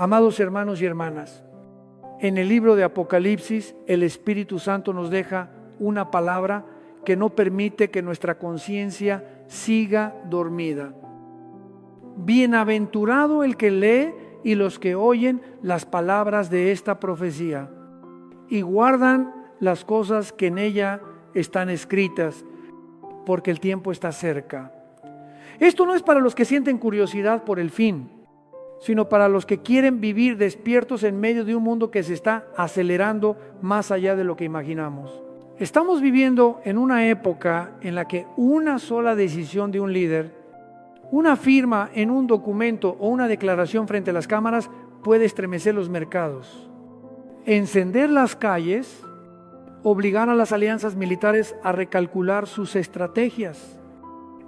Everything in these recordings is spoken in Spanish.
Amados hermanos y hermanas, en el libro de Apocalipsis, el Espíritu Santo nos deja una palabra que no permite que nuestra conciencia siga dormida. Bienaventurado el que lee y los que oyen las palabras de esta profecía y guardan las cosas que en ella están escritas, porque el tiempo está cerca. Esto no es para los que sienten curiosidad por el fin, sino para los que quieren vivir despiertos en medio de un mundo que se está acelerando más allá de lo que imaginamos. Estamos viviendo en una época en la que una sola decisión de un líder, una firma en un documento o una declaración frente a las cámaras puede estremecer los mercados, encender las calles, obligar a las alianzas militares a recalcular sus estrategias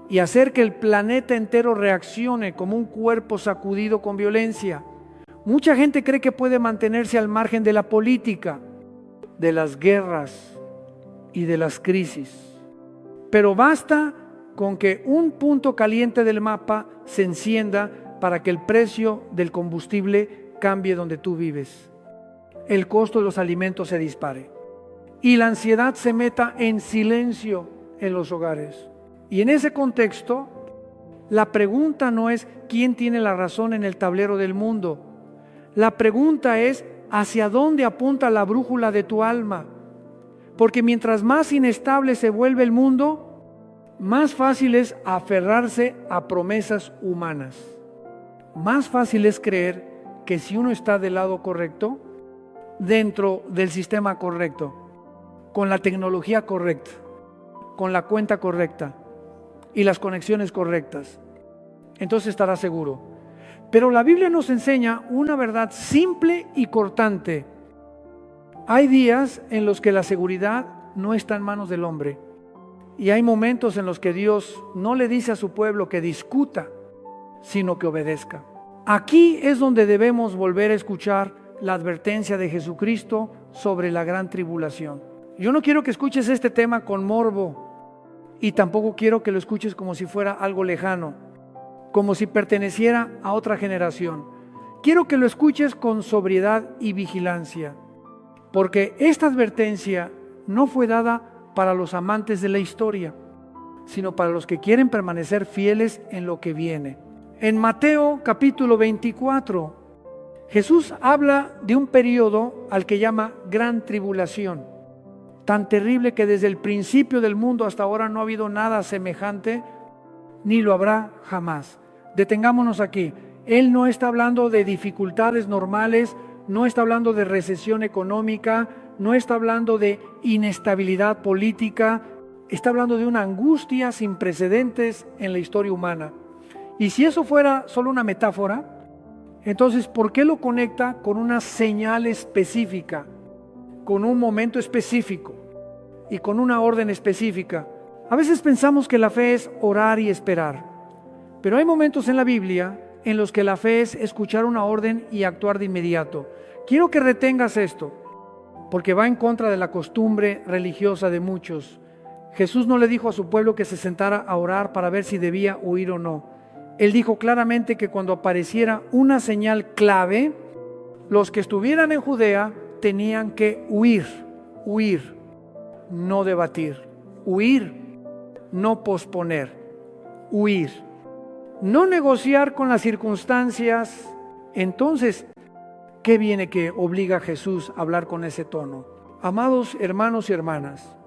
y hacer que el planeta entero reaccione como un cuerpo sacudido con violencia. Mucha gente cree que puede mantenerse al margen de la política, de las guerras y de las crisis. Pero basta con que un punto caliente del mapa se encienda para que el precio del combustible cambie donde tú vives, el costo de los alimentos se dispare y la ansiedad se meta en silencio en los hogares. Y en ese contexto, la pregunta no es quién tiene la razón en el tablero del mundo. La pregunta es hacia dónde apunta la brújula de tu alma. Porque mientras más inestable se vuelve el mundo, más fácil es aferrarse a promesas humanas. Más fácil es creer que si uno está del lado correcto, dentro del sistema correcto, con la tecnología correcta, con la cuenta correcta y las conexiones correctas, entonces estará seguro. Pero la Biblia nos enseña una verdad simple y cortante. Hay días en los que la seguridad no está en manos del hombre y hay momentos en los que Dios no le dice a su pueblo que discuta, sino que obedezca. Aquí es donde debemos volver a escuchar la advertencia de Jesucristo sobre la gran tribulación. Yo no quiero que escuches este tema con morbo y tampoco quiero que lo escuches como si fuera algo lejano, como si perteneciera a otra generación. Quiero que lo escuches con sobriedad y vigilancia, porque esta advertencia no fue dada para los amantes de la historia, sino para los que quieren permanecer fieles en lo que viene. En Mateo capítulo 24, Jesús habla de un periodo al que llama gran tribulación, tan terrible que desde el principio del mundo hasta ahora no ha habido nada semejante, ni lo habrá jamás. Detengámonos aquí. Él no está hablando de dificultades normales, no está hablando de recesión económica, no está hablando de inestabilidad política, está hablando de una angustia sin precedentes en la historia humana. Y si eso fuera solo una metáfora, entonces ¿por qué lo conecta con una señal específica, con un momento específico y con una orden específica? A veces pensamos que la fe es orar y esperar, pero hay momentos en la Biblia en los que la fe es escuchar una orden y actuar de inmediato. Quiero que retengas esto, porque va en contra de la costumbre religiosa de muchos. Jesús no le dijo a su pueblo que se sentara a orar para ver si debía huir o no. Él dijo claramente que cuando apareciera una señal clave, los que estuvieran en Judea tenían que huir, no debatir, huir, no posponer, huir, no negociar con las circunstancias. Entonces, ¿qué viene que obliga a Jesús a hablar con ese tono? Amados hermanos y hermanas,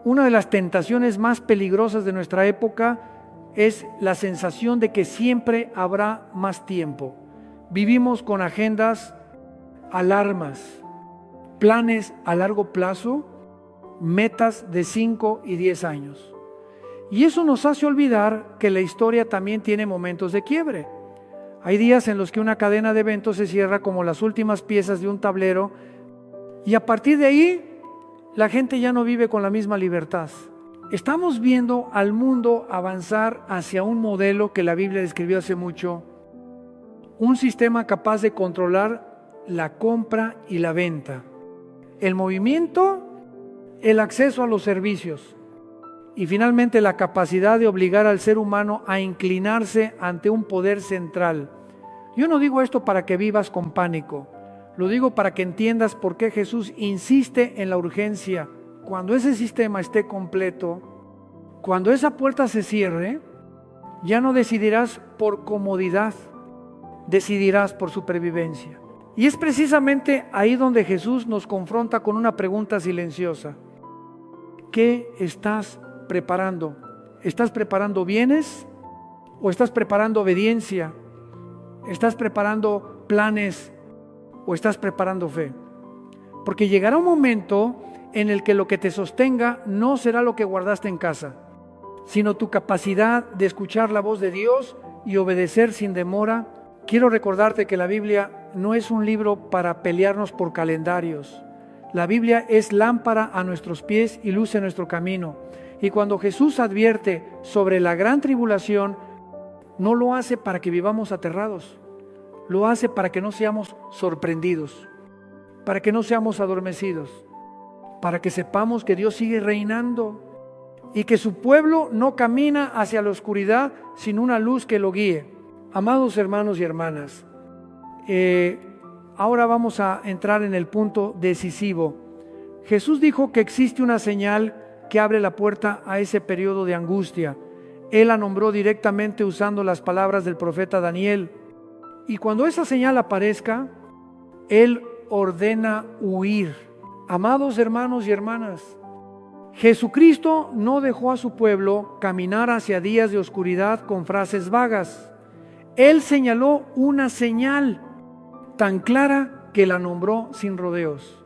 una de las tentaciones más peligrosas de nuestra época es la sensación de que siempre habrá más tiempo. Vivimos con agendas, alarmas, planes a largo plazo, metas de 5 y 10 años. Y eso nos hace olvidar que la historia también tiene momentos de quiebre. Hay días en los que una cadena de eventos se cierra como las últimas piezas de un tablero y a partir de ahí la gente ya no vive con la misma libertad. Estamos viendo al mundo avanzar hacia un modelo que la Biblia describió hace mucho, un sistema capaz de controlar la compra y la venta, el movimiento, el acceso a los servicios y finalmente la capacidad de obligar al ser humano a inclinarse ante un poder central. Yo no digo esto para que vivas con pánico. Lo digo para que entiendas por qué Jesús insiste en la urgencia. Cuando ese sistema esté completo, cuando esa puerta se cierre, ya no decidirás por comodidad, decidirás por supervivencia. Y es precisamente ahí donde Jesús nos confronta con una pregunta silenciosa. ¿Qué estás preparando? ¿Estás preparando bienes o estás preparando obediencia? ¿Estás preparando planes o estás preparando fe? Porque llegará un momento en el que lo que te sostenga no será lo que guardaste en casa, sino tu capacidad de escuchar la voz de Dios y obedecer sin demora. Quiero recordarte que la Biblia no es un libro para pelearnos por calendarios. La Biblia es lámpara a nuestros pies y luz en nuestro camino. Y cuando Jesús advierte sobre la gran tribulación, no lo hace para que vivamos aterrados. Lo hace para que no seamos sorprendidos, para que no seamos adormecidos, para que sepamos que Dios sigue reinando y que su pueblo no camina hacia la oscuridad sin una luz que lo guíe. Amados hermanos y hermanas, ahora vamos a entrar en el punto decisivo. Jesús dijo que existe una señal que abre la puerta a ese periodo de angustia. Él la nombró directamente usando las palabras del profeta Daniel. Y cuando esa señal aparezca, Él ordena huir. Amados hermanos y hermanas, Jesucristo no dejó a su pueblo caminar hacia días de oscuridad con frases vagas. Él señaló una señal tan clara que la nombró sin rodeos.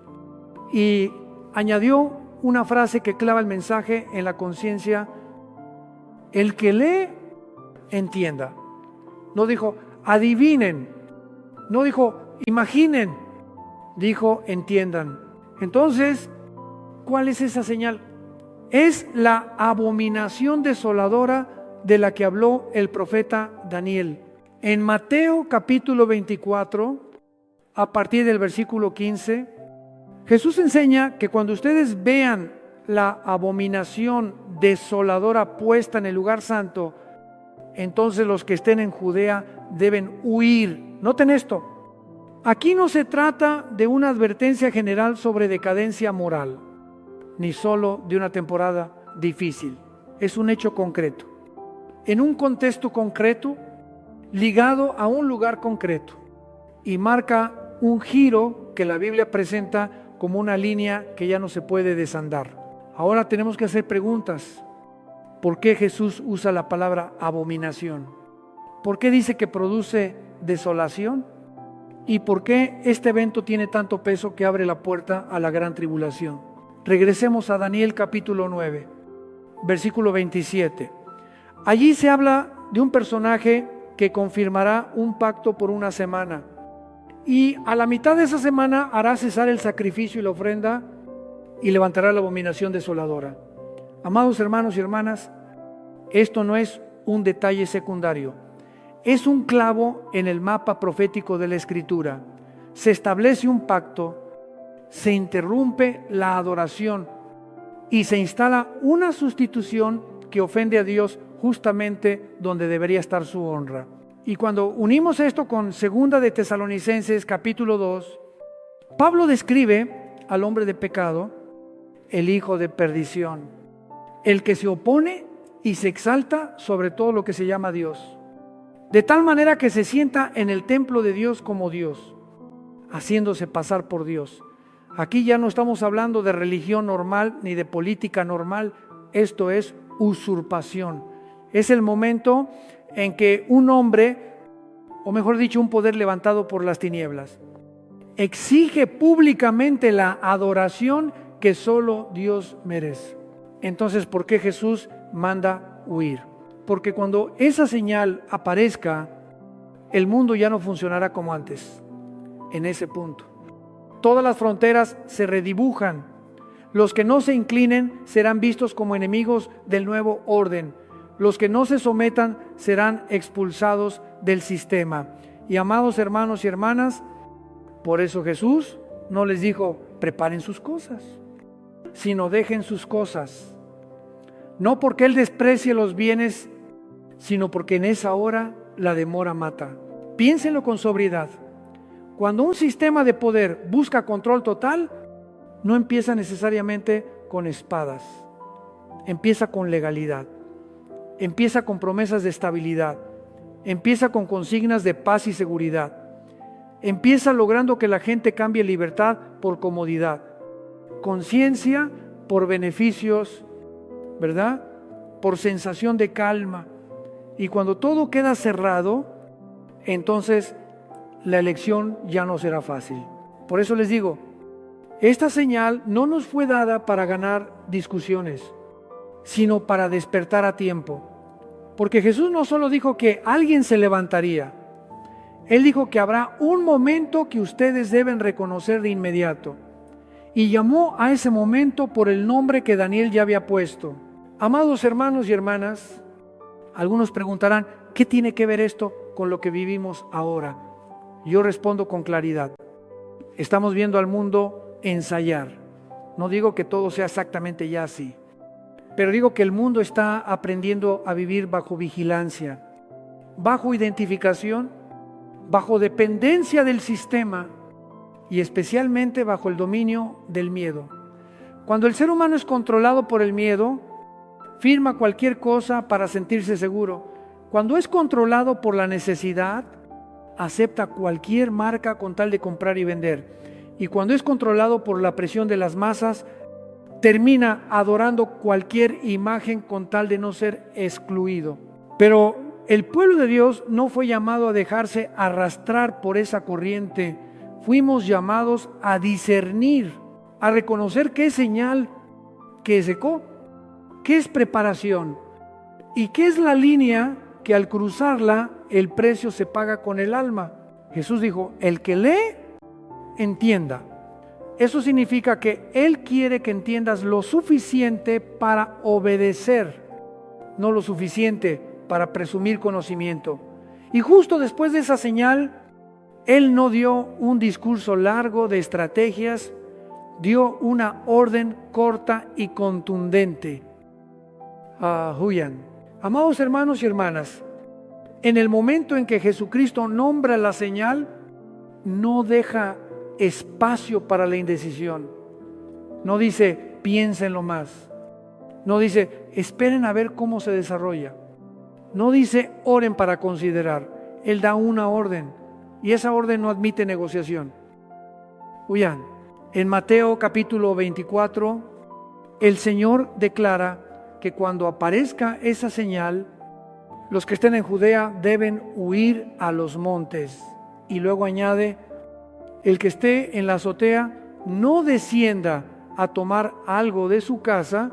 Y añadió una frase que clava el mensaje en la conciencia: el que lee, entienda. No dijo adivinen, no dijo imaginen, dijo entiendan. Entonces, ¿cuál es esa señal? Es la abominación desoladora de la que habló el profeta Daniel. En Mateo capítulo 24, a partir del versículo 15, Jesús enseña que cuando ustedes vean la abominación desoladora puesta en el lugar santo, entonces los que estén en Judea deben huir. Noten esto. Aquí no se trata de una advertencia general sobre decadencia moral, ni solo de una temporada difícil. Es un hecho concreto, en un contexto concreto, ligado a un lugar concreto, y marca un giro que la Biblia presenta como una línea que ya no se puede desandar. Ahora tenemos que hacer preguntas. ¿Por qué Jesús usa la palabra abominación? ¿Por qué dice que produce desolación? ¿Y por qué este evento tiene tanto peso que abre la puerta a la gran tribulación? Regresemos a Daniel capítulo 9, versículo 27. Allí se habla de un personaje que confirmará un pacto por una semana. Y a la mitad de esa semana hará cesar el sacrificio y la ofrenda y levantará la abominación desoladora. Amados hermanos y hermanas, esto no es un detalle secundario. Es un clavo en el mapa profético de la Escritura. Se establece un pacto, se interrumpe la adoración y se instala una sustitución que ofende a Dios justamente donde debería estar su honra. Y cuando unimos esto con 2 de Tesalonicenses capítulo 2, Pablo describe al hombre de pecado, el hijo de perdición, el que se opone y se exalta sobre todo lo que se llama Dios, de tal manera que se sienta en el templo de Dios como Dios, haciéndose pasar por Dios. Aquí ya no estamos hablando de religión normal ni de política normal, esto es usurpación. Es el momento en que un hombre, o mejor dicho, un poder levantado por las tinieblas, exige públicamente la adoración que solo Dios merece. Entonces, ¿por qué Jesús manda huir? Porque cuando esa señal aparezca, el mundo ya no funcionará como antes. En ese punto, todas las fronteras se redibujan. Los que no se inclinen serán vistos como enemigos del nuevo orden. Los que no se sometan serán expulsados del sistema. Y amados hermanos y hermanas, por eso Jesús no les dijo, preparen sus cosas, sino dejen sus cosas. No porque Él desprecie los bienes, sino porque en esa hora la demora mata. Piénsenlo con sobriedad. Cuando un sistema de poder busca control total, no empieza necesariamente con espadas, empieza con legalidad, empieza con promesas de estabilidad, empieza con consignas de paz y seguridad, empieza logrando que la gente cambie libertad por comodidad, conciencia por beneficios, ¿verdad? Por sensación de calma. Y cuando todo queda cerrado, entonces la elección ya no será fácil. Por eso les digo, esta señal no nos fue dada para ganar discusiones, sino para despertar a tiempo. Porque Jesús no solo dijo que alguien se levantaría, Él dijo que habrá un momento que ustedes deben reconocer de inmediato. Y llamó a ese momento por el nombre que Daniel ya había puesto. Amados hermanos y hermanas, algunos preguntarán, ¿qué tiene que ver esto con lo que vivimos ahora? Yo respondo con claridad. Estamos viendo al mundo ensayar. No digo que todo sea exactamente ya así, pero digo que el mundo está aprendiendo a vivir bajo vigilancia, bajo identificación, bajo dependencia del sistema y especialmente bajo el dominio del miedo. Cuando el ser humano es controlado por el miedo, firma cualquier cosa para sentirse seguro. Cuando es controlado por la necesidad, acepta cualquier marca con tal de comprar y vender. Y cuando es controlado por la presión de las masas, termina adorando cualquier imagen con tal de no ser excluido. Pero el pueblo de Dios no fue llamado a dejarse arrastrar por esa corriente. Fuimos llamados a discernir, a reconocer qué es señal que secó, qué es preparación y qué es la línea que al cruzarla el precio se paga con el alma. Jesús dijo, el que lee, entienda. Eso significa que Él quiere que entiendas lo suficiente para obedecer, no lo suficiente para presumir conocimiento. Y justo después de esa señal, Él no dio un discurso largo de estrategias, dio una orden corta y contundente. Huyan. Amados hermanos y hermanas, en el momento en que Jesucristo nombra la señal, no deja espacio para la indecisión. No dice, piénsenlo más. No dice, esperen a ver cómo se desarrolla. No dice, oren para considerar. Él da una orden y esa orden no admite negociación. Huyan. En Mateo capítulo 24, el Señor declara que cuando aparezca esa señal, los que estén en Judea deben huir a los montes. Y luego añade, el que esté en la azotea no descienda a tomar algo de su casa,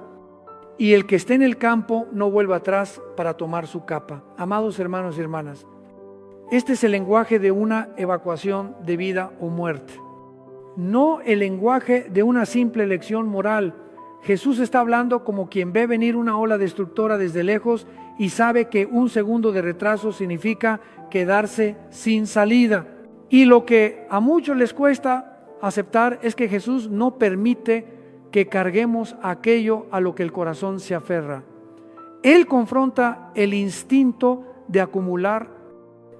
y el que esté en el campo no vuelva atrás para tomar su capa. Amados hermanos y hermanas, este es el lenguaje de una evacuación de vida o muerte, no el lenguaje de una simple lección moral. Jesús está hablando como quien ve venir una ola destructora desde lejos y sabe que un segundo de retraso significa quedarse sin salida. Y lo que a muchos les cuesta aceptar es que Jesús no permite que carguemos aquello a lo que el corazón se aferra. Él confronta el instinto de acumular,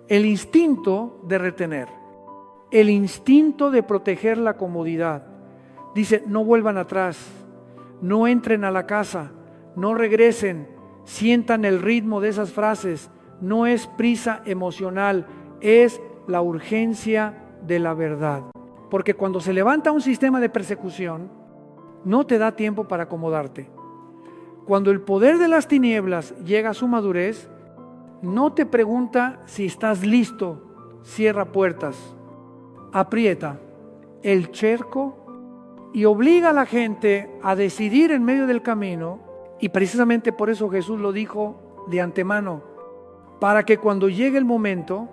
el instinto de retener, el instinto de proteger la comodidad. Dice, no vuelvan atrás. No entren a la casa, no regresen, sientan el ritmo de esas frases. No es prisa emocional, es la urgencia de la verdad. Porque cuando se levanta un sistema de persecución, no te da tiempo para acomodarte. Cuando el poder de las tinieblas llega a su madurez, no te pregunta si estás listo, cierra puertas, aprieta el cerco y obliga a la gente a decidir en medio del camino. Y precisamente por eso Jesús lo dijo de antemano, para que cuando llegue el momento,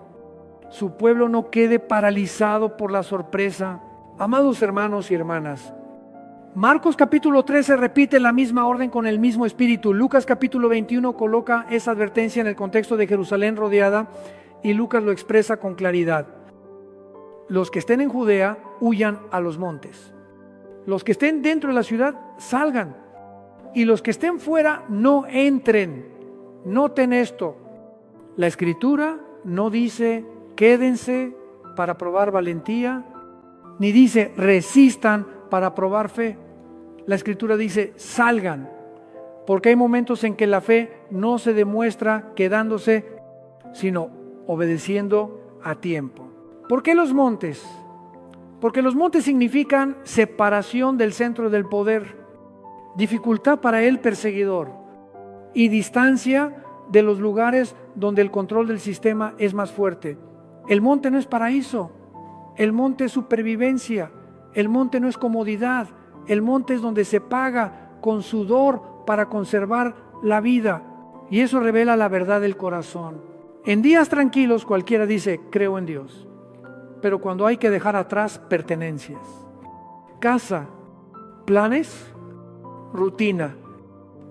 su pueblo no quede paralizado por la sorpresa. Amados hermanos y hermanas, Marcos capítulo 13 repite la misma orden con el mismo espíritu. Lucas capítulo 21 coloca esa advertencia en el contexto de Jerusalén rodeada y Lucas lo expresa con claridad. Los que estén en Judea huyan a los montes. Los que estén dentro de la ciudad salgan, y los que estén fuera no entren. Noten esto, la Escritura no dice quédense para probar valentía, ni dice resistan para probar fe. La Escritura dice salgan, porque hay momentos en que la fe no se demuestra quedándose, sino obedeciendo a tiempo. ¿Por qué los montes? Porque los montes significan separación del centro del poder, dificultad para el perseguidor y distancia de los lugares donde el control del sistema es más fuerte. El monte no es paraíso, el monte es supervivencia, el monte no es comodidad, el monte es donde se paga con sudor para conservar la vida, y eso revela la verdad del corazón. En días tranquilos cualquiera dice creo en Dios, pero cuando hay que dejar atrás pertenencias, casa, planes, rutina,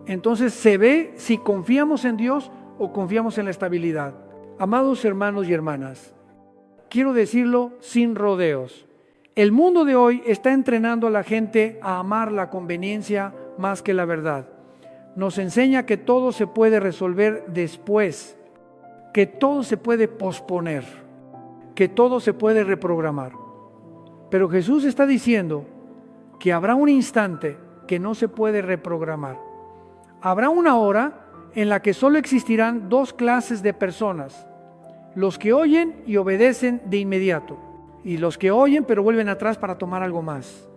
entonces se ve si confiamos en Dios o confiamos en la estabilidad. Amados hermanos y hermanas, quiero decirlo sin rodeos. El mundo de hoy está entrenando a la gente a amar la conveniencia más que la verdad. Nos enseña que todo se puede resolver después, que todo se puede posponer, que todo se puede reprogramar. Pero Jesús está diciendo que habrá un instante que no se puede reprogramar. Habrá una hora en la que solo existirán dos clases de personas: los que oyen y obedecen de inmediato, y los que oyen pero vuelven atrás para tomar algo más.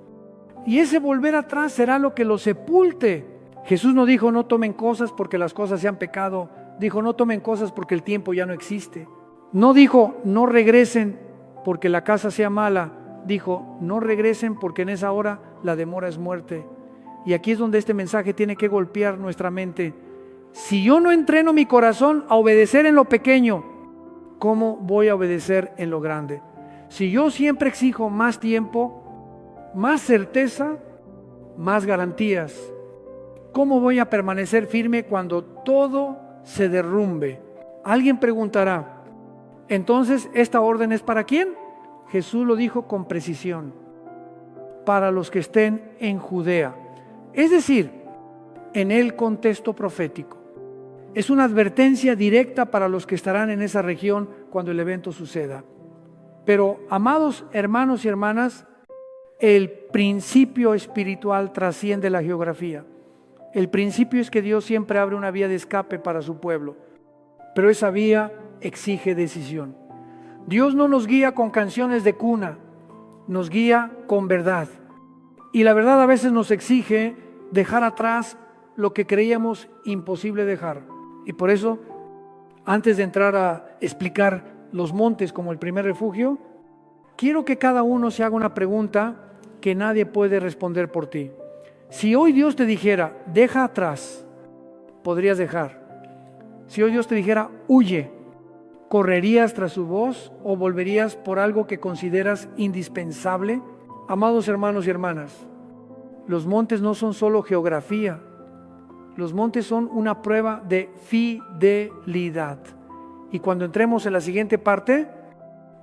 Y ese volver atrás será lo que los sepulte. Jesús no dijo no tomen cosas porque las cosas sean pecado, dijo no tomen cosas porque el tiempo ya no existe. No dijo no regresen porque la casa sea mala, dijo no regresen porque en esa hora la demora es muerte. Y aquí es donde este mensaje tiene que golpear nuestra mente. Si yo no entreno mi corazón a obedecer en lo pequeño, ¿cómo voy a obedecer en lo grande? Si yo siempre exijo más tiempo, más certeza, más garantías, ¿cómo voy a permanecer firme cuando todo se derrumbe? Alguien preguntará, entonces, ¿esta orden es para quién? Jesús lo dijo con precisión: para los que estén en Judea, es decir, en el contexto profético. Es una advertencia directa para los que estarán en esa región cuando el evento suceda. Pero, amados hermanos y hermanas, el principio espiritual trasciende la geografía. El principio es que Dios siempre abre una vía de escape para su pueblo, pero esa vía exige decisión. Dios no nos guía con canciones de cuna, nos guía con verdad. Y la verdad a veces nos exige dejar atrás lo que creíamos imposible dejar. Y por eso, antes de entrar a explicar los montes como el primer refugio, quiero que cada uno se haga una pregunta que nadie puede responder por ti. Si hoy Dios te dijera, deja atrás, podrías dejar. Si hoy Dios te dijera, huye, ¿correrías tras su voz o volverías por algo que consideras indispensable? Amados hermanos y hermanas, los montes no son solo geografía, los montes son una prueba de fidelidad. Y cuando entremos en la siguiente parte,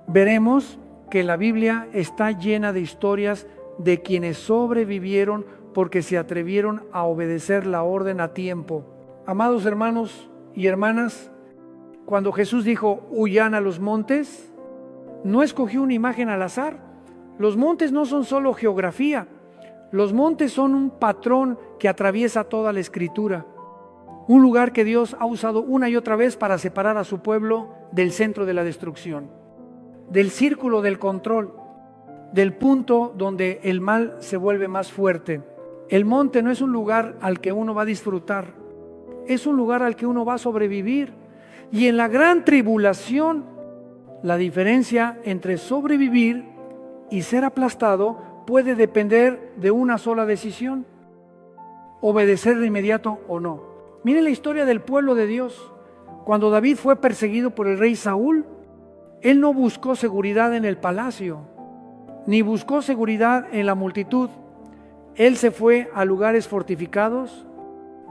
veremos que la Biblia está llena de historias de quienes sobrevivieron porque se atrevieron a obedecer la orden a tiempo. Amados hermanos y hermanas, cuando Jesús dijo, huyan a los montes, no escogió una imagen al azar. Los montes no son solo geografía, los montes son un patrón que atraviesa toda la Escritura. Un lugar que Dios ha usado una y otra vez para separar a su pueblo del centro de la destrucción, del círculo del control, del punto donde el mal se vuelve más fuerte. El monte no es un lugar al que uno va a disfrutar, es un lugar al que uno va a sobrevivir. Y en la gran tribulación, la diferencia entre sobrevivir y ser aplastado puede depender de una sola decisión: obedecer de inmediato o no. Miren la historia del pueblo de Dios. Cuando David fue perseguido por el rey Saúl, él no buscó seguridad en el palacio, ni buscó seguridad en la multitud. Él se fue a lugares fortificados,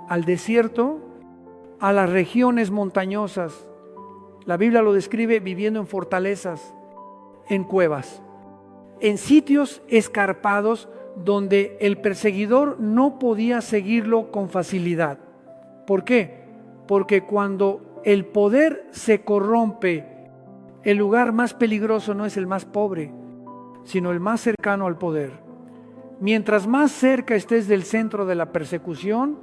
al desierto, a las regiones montañosas. La Biblia lo describe viviendo en fortalezas, en cuevas, en sitios escarpados donde el perseguidor no podía seguirlo con facilidad. ¿Por qué? Porque cuando el poder se corrompe El lugar más peligroso no es el más pobre, sino el más cercano al poder. Mientras más cerca estés del centro de la persecución,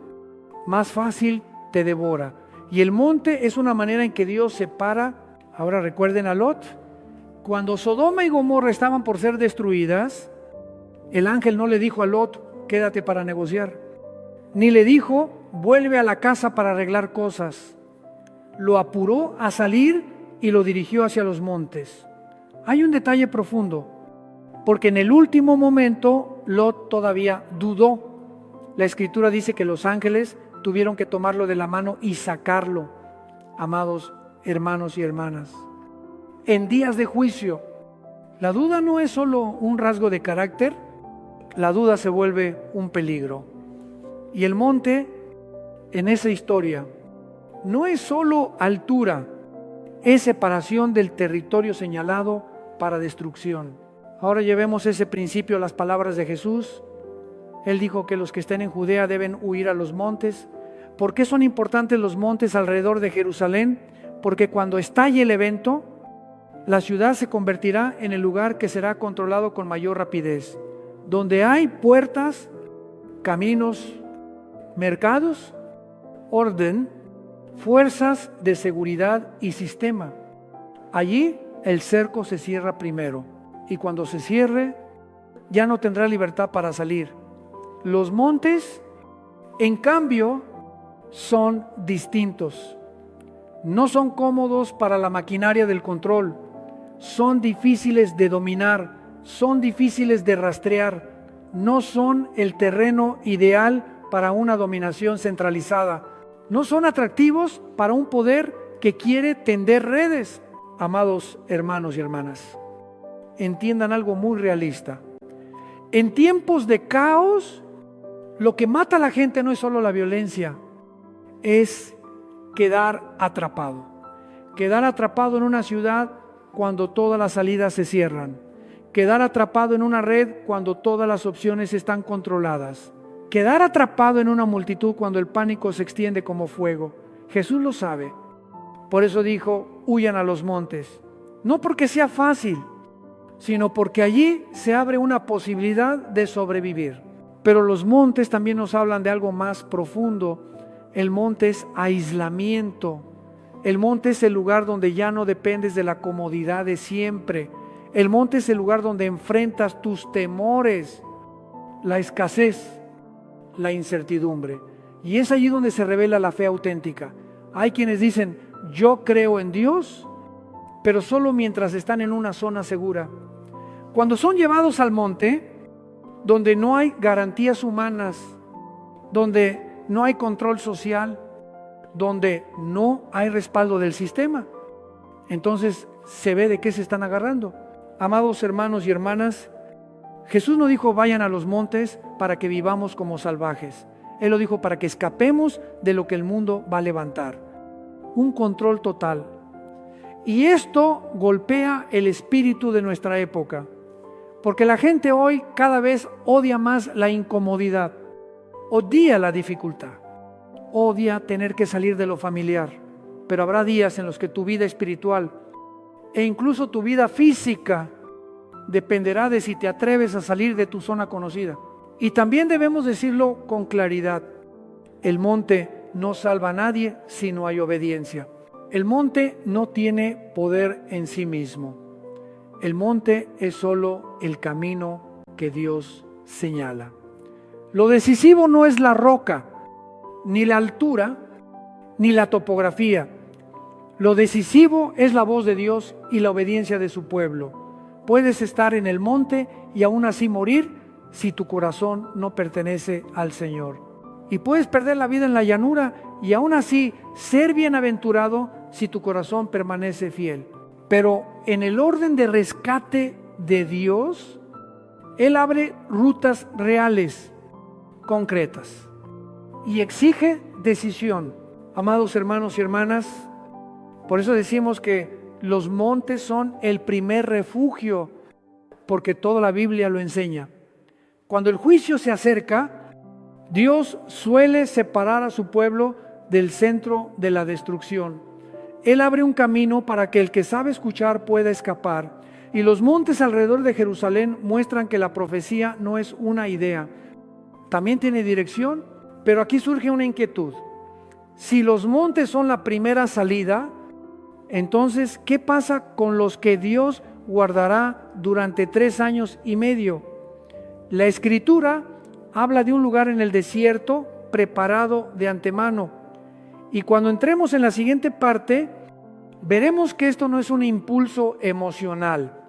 más fácil te devora. Y el monte es una manera en que Dios separa. Ahora recuerden a Lot. Cuando Sodoma y Gomorra estaban por ser destruidas, el ángel no le dijo a Lot, quédate para negociar. Ni le dijo, vuelve a la casa para arreglar cosas. Lo apuró a salir y lo dirigió hacia los montes. Hay un detalle profundo, porque en el último momento Lot todavía dudó. La Escritura dice que los ángeles tuvieron que tomarlo de la mano y sacarlo. Amados hermanos y hermanas, en días de juicio, la duda no es solo un rasgo de carácter, la duda se vuelve un peligro. Y el monte, en esa historia, no es solo altura, es separación del territorio señalado para destrucción. Ahora llevemos ese principio a las palabras de Jesús. Él dijo que los que estén en Judea deben huir a los montes. ¿Por qué son importantes los montes alrededor de Jerusalén? Porque cuando estalle el evento, la ciudad se convertirá en el lugar que será controlado con mayor rapidez. Donde hay puertas, caminos, mercados, orden, fuerzas de seguridad y sistema. Allí el cerco se cierra primero y cuando se cierre ya no tendrá libertad para salir. Los montes, en cambio, son distintos. No son cómodos para la maquinaria del control, son difíciles de dominar, son difíciles de rastrear, no son el terreno ideal para una dominación centralizada, no son atractivos para un poder que quiere tender redes. Amados hermanos y hermanas, entiendan algo muy realista. En tiempos de caos, lo que mata a la gente no es solo la violencia, es quedar atrapado. Quedar atrapado en una ciudad cuando todas las salidas se cierran. Quedar atrapado en una red cuando todas las opciones están controladas. Quedar atrapado en una multitud cuando el pánico se extiende como fuego. Jesús lo sabe. Por eso dijo, huyan a los montes. No porque sea fácil, sino porque allí se abre una posibilidad de sobrevivir. Pero los montes también nos hablan de algo más profundo. El monte es aislamiento. El monte es el lugar donde ya no dependes de la comodidad de siempre. El monte es el lugar donde enfrentas tus temores, la escasez, la incertidumbre. Y es allí donde se revela la fe auténtica. Hay quienes dicen, yo creo en Dios, pero solo mientras están en una zona segura. Cuando son llevados al monte, donde no hay garantías humanas, donde no hay control social, donde no hay respaldo del sistema, entonces se ve de qué se están agarrando. Amados hermanos y hermanas, Jesús no dijo vayan a los montes para que vivamos como salvajes. Él lo dijo para que escapemos de lo que el mundo va a levantar. Un control total. Y esto golpea el espíritu de nuestra época, porque la gente hoy cada vez odia más la incomodidad, odia la dificultad, odia tener que salir de lo familiar. Pero habrá días en los que tu vida espiritual e incluso tu vida física dependerá de si te atreves a salir de tu zona conocida. Y también debemos decirlo con claridad, el monte no salva a nadie si no hay obediencia. El monte no tiene poder en sí mismo. El monte es solo el camino que Dios señala. Lo decisivo no es la roca, ni la altura, ni la topografía. Lo decisivo es la voz de Dios y la obediencia de su pueblo. Puedes estar en el monte y aún así morir si tu corazón no pertenece al Señor. Y puedes perder la vida en la llanura y aún así ser bienaventurado si tu corazón permanece fiel. Pero en el orden de rescate de Dios, Él abre rutas reales, concretas, y exige decisión. Amados hermanos y hermanas, por eso decimos que los montes son el primer refugio, porque toda la Biblia lo enseña. Cuando el juicio se acerca, Dios suele separar a su pueblo del centro de la destrucción. Él abre un camino para que el que sabe escuchar pueda escapar. Y los montes alrededor de Jerusalén muestran que la profecía no es una idea. También tiene dirección, pero aquí surge una inquietud. Si los montes son la primera salida, entonces, ¿qué pasa con los que Dios guardará durante 3 años y medio? La Escritura habla de un lugar en el desierto preparado de antemano. Y cuando entremos en la siguiente parte, veremos que esto no es un impulso emocional,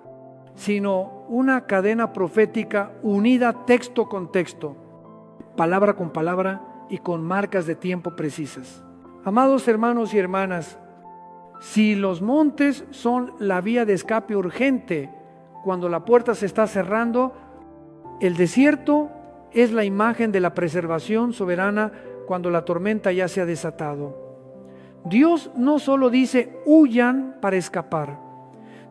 sino una cadena profética unida texto con texto, palabra con palabra y con marcas de tiempo precisas. Amados hermanos y hermanas, si los montes son la vía de escape urgente cuando la puerta se está cerrando, el desierto es la imagen de la preservación soberana cuando la tormenta ya se ha desatado. Dios no solo dice huyan para escapar,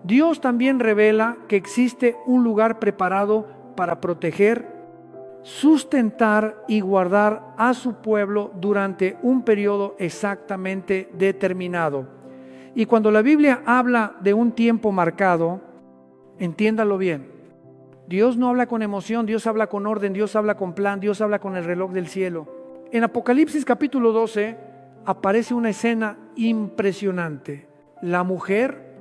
Dios también revela que existe un lugar preparado para proteger, sustentar y guardar a su pueblo durante un periodo exactamente determinado. Y cuando la Biblia habla de un tiempo marcado, entiéndalo bien, Dios no habla con emoción, Dios habla con orden, Dios habla con plan, Dios habla con el reloj del cielo. En Apocalipsis capítulo 12 aparece una escena impresionante. La mujer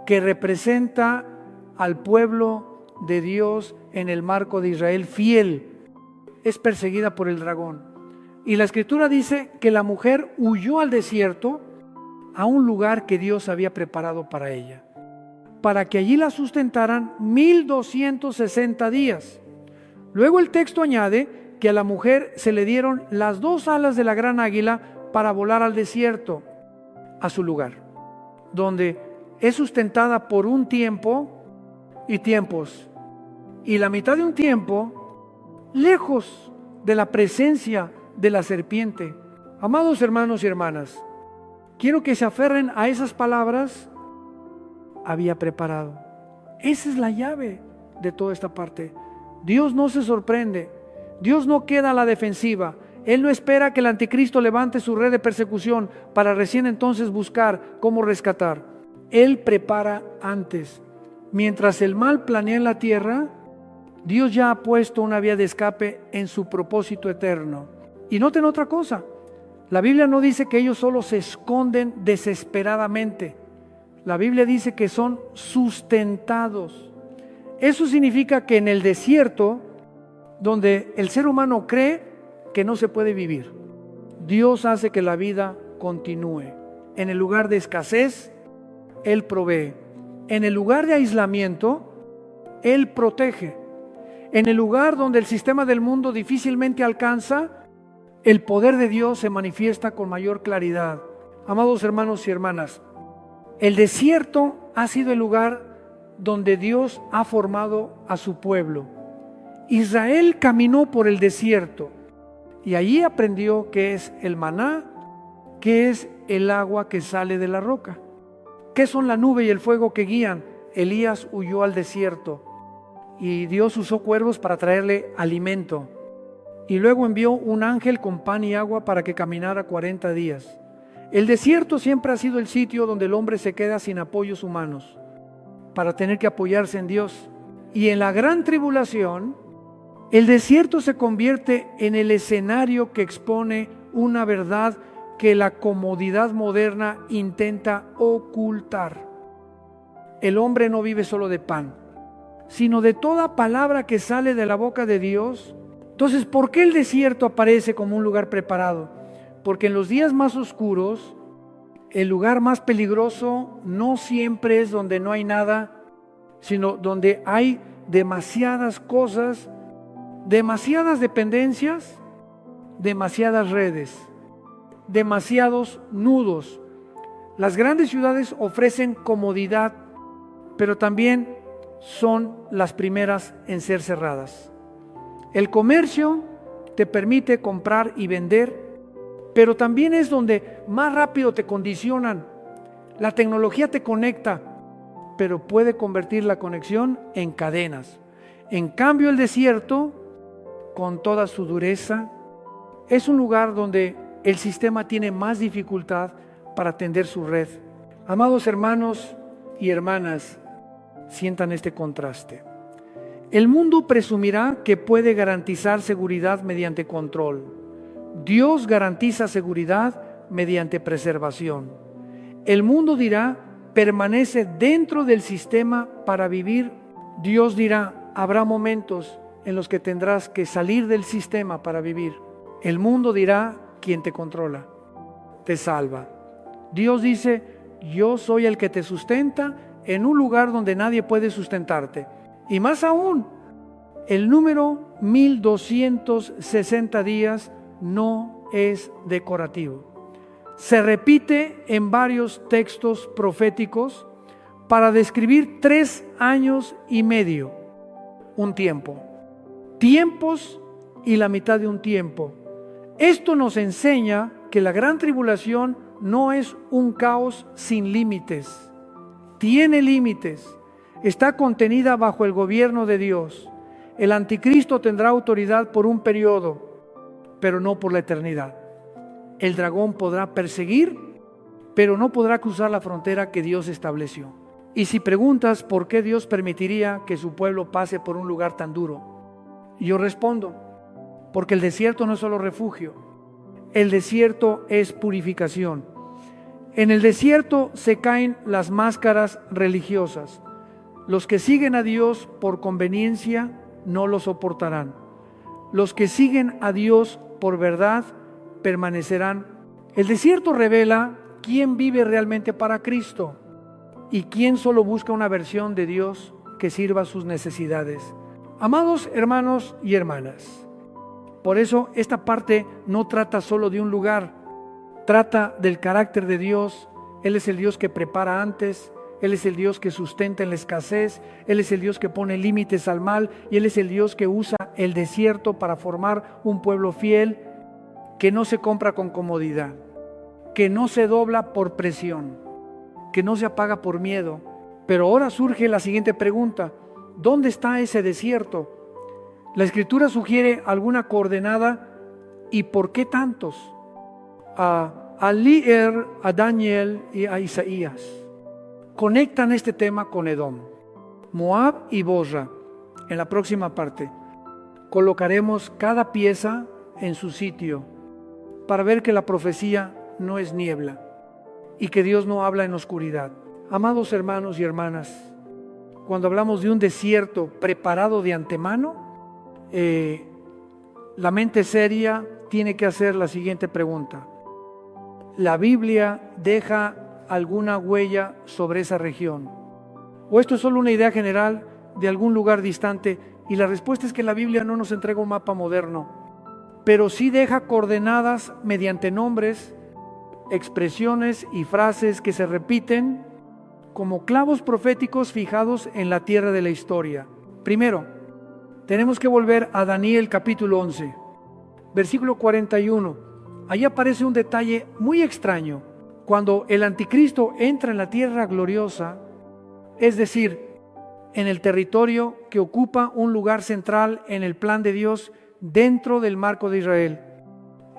que representa al pueblo de Dios en el marco de Israel fiel es perseguida por el dragón. Y la Escritura dice que la mujer huyó al desierto a un lugar que Dios había preparado para ella, para que allí la sustentaran 1260 días. Luego el texto añade que a la mujer se le dieron las 2 alas de la gran águila para volar al desierto, a su lugar, donde es sustentada por un tiempo y tiempos, y la mitad de un tiempo lejos de la presencia de la serpiente. Amados hermanos y hermanas, quiero que se aferren a esas palabras. Había preparado. Esa es la llave de toda esta parte. Dios no se sorprende. Dios no queda a la defensiva. Él no espera que el anticristo levante su red de persecución para recién entonces buscar cómo rescatar. Él prepara antes. Mientras el mal planea en la tierra, Dios ya ha puesto una vía de escape en su propósito eterno. Y noten otra cosa. La Biblia no dice que ellos solo se esconden desesperadamente. La Biblia dice que son sustentados. Eso significa que en el desierto, donde el ser humano cree que no se puede vivir, Dios hace que la vida continúe. En el lugar de escasez, Él provee. En el lugar de aislamiento, Él protege. En el lugar donde el sistema del mundo difícilmente alcanza, el poder de Dios se manifiesta con mayor claridad. Amados hermanos y hermanas, el desierto ha sido el lugar donde Dios ha formado a su pueblo. Israel caminó por el desierto y allí aprendió qué es el maná, qué es el agua que sale de la roca, qué son la nube y el fuego que guían. Elías huyó al desierto y Dios usó cuervos para traerle alimento. Y luego envió un ángel con pan y agua para que caminara 40 días. El desierto siempre ha sido el sitio donde el hombre se queda sin apoyos humanos, para tener que apoyarse en Dios. Y en la gran tribulación, el desierto se convierte en el escenario que expone una verdad que la comodidad moderna intenta ocultar. El hombre no vive solo de pan, sino de toda palabra que sale de la boca de Dios. Entonces, ¿por qué el desierto aparece como un lugar preparado? Porque en los días más oscuros, el lugar más peligroso no siempre es donde no hay nada, sino donde hay demasiadas cosas, demasiadas dependencias, demasiadas redes, demasiados nudos. Las grandes ciudades ofrecen comodidad, pero también son las primeras en ser cerradas. El comercio te permite comprar y vender, pero también es donde más rápido te condicionan. La tecnología te conecta, pero puede convertir la conexión en cadenas. En cambio, el desierto, con toda su dureza, es un lugar donde el sistema tiene más dificultad para tender su red. Amados hermanos y hermanas, sientan este contraste. El mundo presumirá que puede garantizar seguridad mediante control. Dios garantiza seguridad mediante preservación. El mundo dirá, permanece dentro del sistema para vivir. Dios dirá, habrá momentos en los que tendrás que salir del sistema para vivir. El mundo dirá, quien te controla, te salva. Dios dice, yo soy el que te sustenta en un lugar donde nadie puede sustentarte. Y más aún, el número 1260 días no es decorativo. Se repite en varios textos proféticos para describir 3 años y medio, un tiempo. Tiempos y la mitad de un tiempo. Esto nos enseña que la gran tribulación no es un caos sin límites. Tiene límites. Está contenida bajo el gobierno de Dios. El anticristo tendrá autoridad por un periodo, pero no por la eternidad. El dragón podrá perseguir, pero no podrá cruzar la frontera que Dios estableció. Y si preguntas por qué Dios permitiría que su pueblo pase por un lugar tan duro, yo respondo, porque el desierto no es solo refugio, el desierto es purificación. En el desierto se caen las máscaras religiosas. Los que siguen a Dios por conveniencia no lo soportarán. Los que siguen a Dios por verdad permanecerán. El desierto revela quién vive realmente para Cristo y quién solo busca una versión de Dios que sirva a sus necesidades. Amados hermanos y hermanas, por eso esta parte no trata solo de un lugar, trata del carácter de Dios. Él es el Dios que prepara antes, Él es el Dios que sustenta en la escasez, Él es el Dios que pone límites al mal y Él es el Dios que usa el desierto para formar un pueblo fiel que no se compra con comodidad, que no se dobla por presión, que no se apaga por miedo. Pero ahora surge la siguiente pregunta: ¿dónde está ese desierto? La Escritura sugiere alguna coordenada. ¿Y por qué tantos? A Lier, a Daniel y a Isaías conectan este tema con Edom, Moab y Bosra. En la próxima parte colocaremos cada pieza en su sitio para ver que la profecía no es niebla y que Dios no habla en oscuridad. Amados hermanos y hermanas, cuando hablamos de un desierto preparado de antemano, la mente seria tiene que hacer la siguiente pregunta: ¿la Biblia deja alguna huella sobre esa región? ¿O esto es solo una idea general de algún lugar distante? Y la respuesta es que la Biblia no nos entrega un mapa moderno, pero sí deja coordenadas mediante nombres, expresiones y frases que se repiten como clavos proféticos fijados en la tierra de la historia. Primero, tenemos que volver a Daniel capítulo 11, versículo 41. Allí aparece un detalle muy extraño. Cuando el anticristo entra en la tierra gloriosa, es decir, en el territorio que ocupa un lugar central en el plan de Dios dentro del marco de Israel,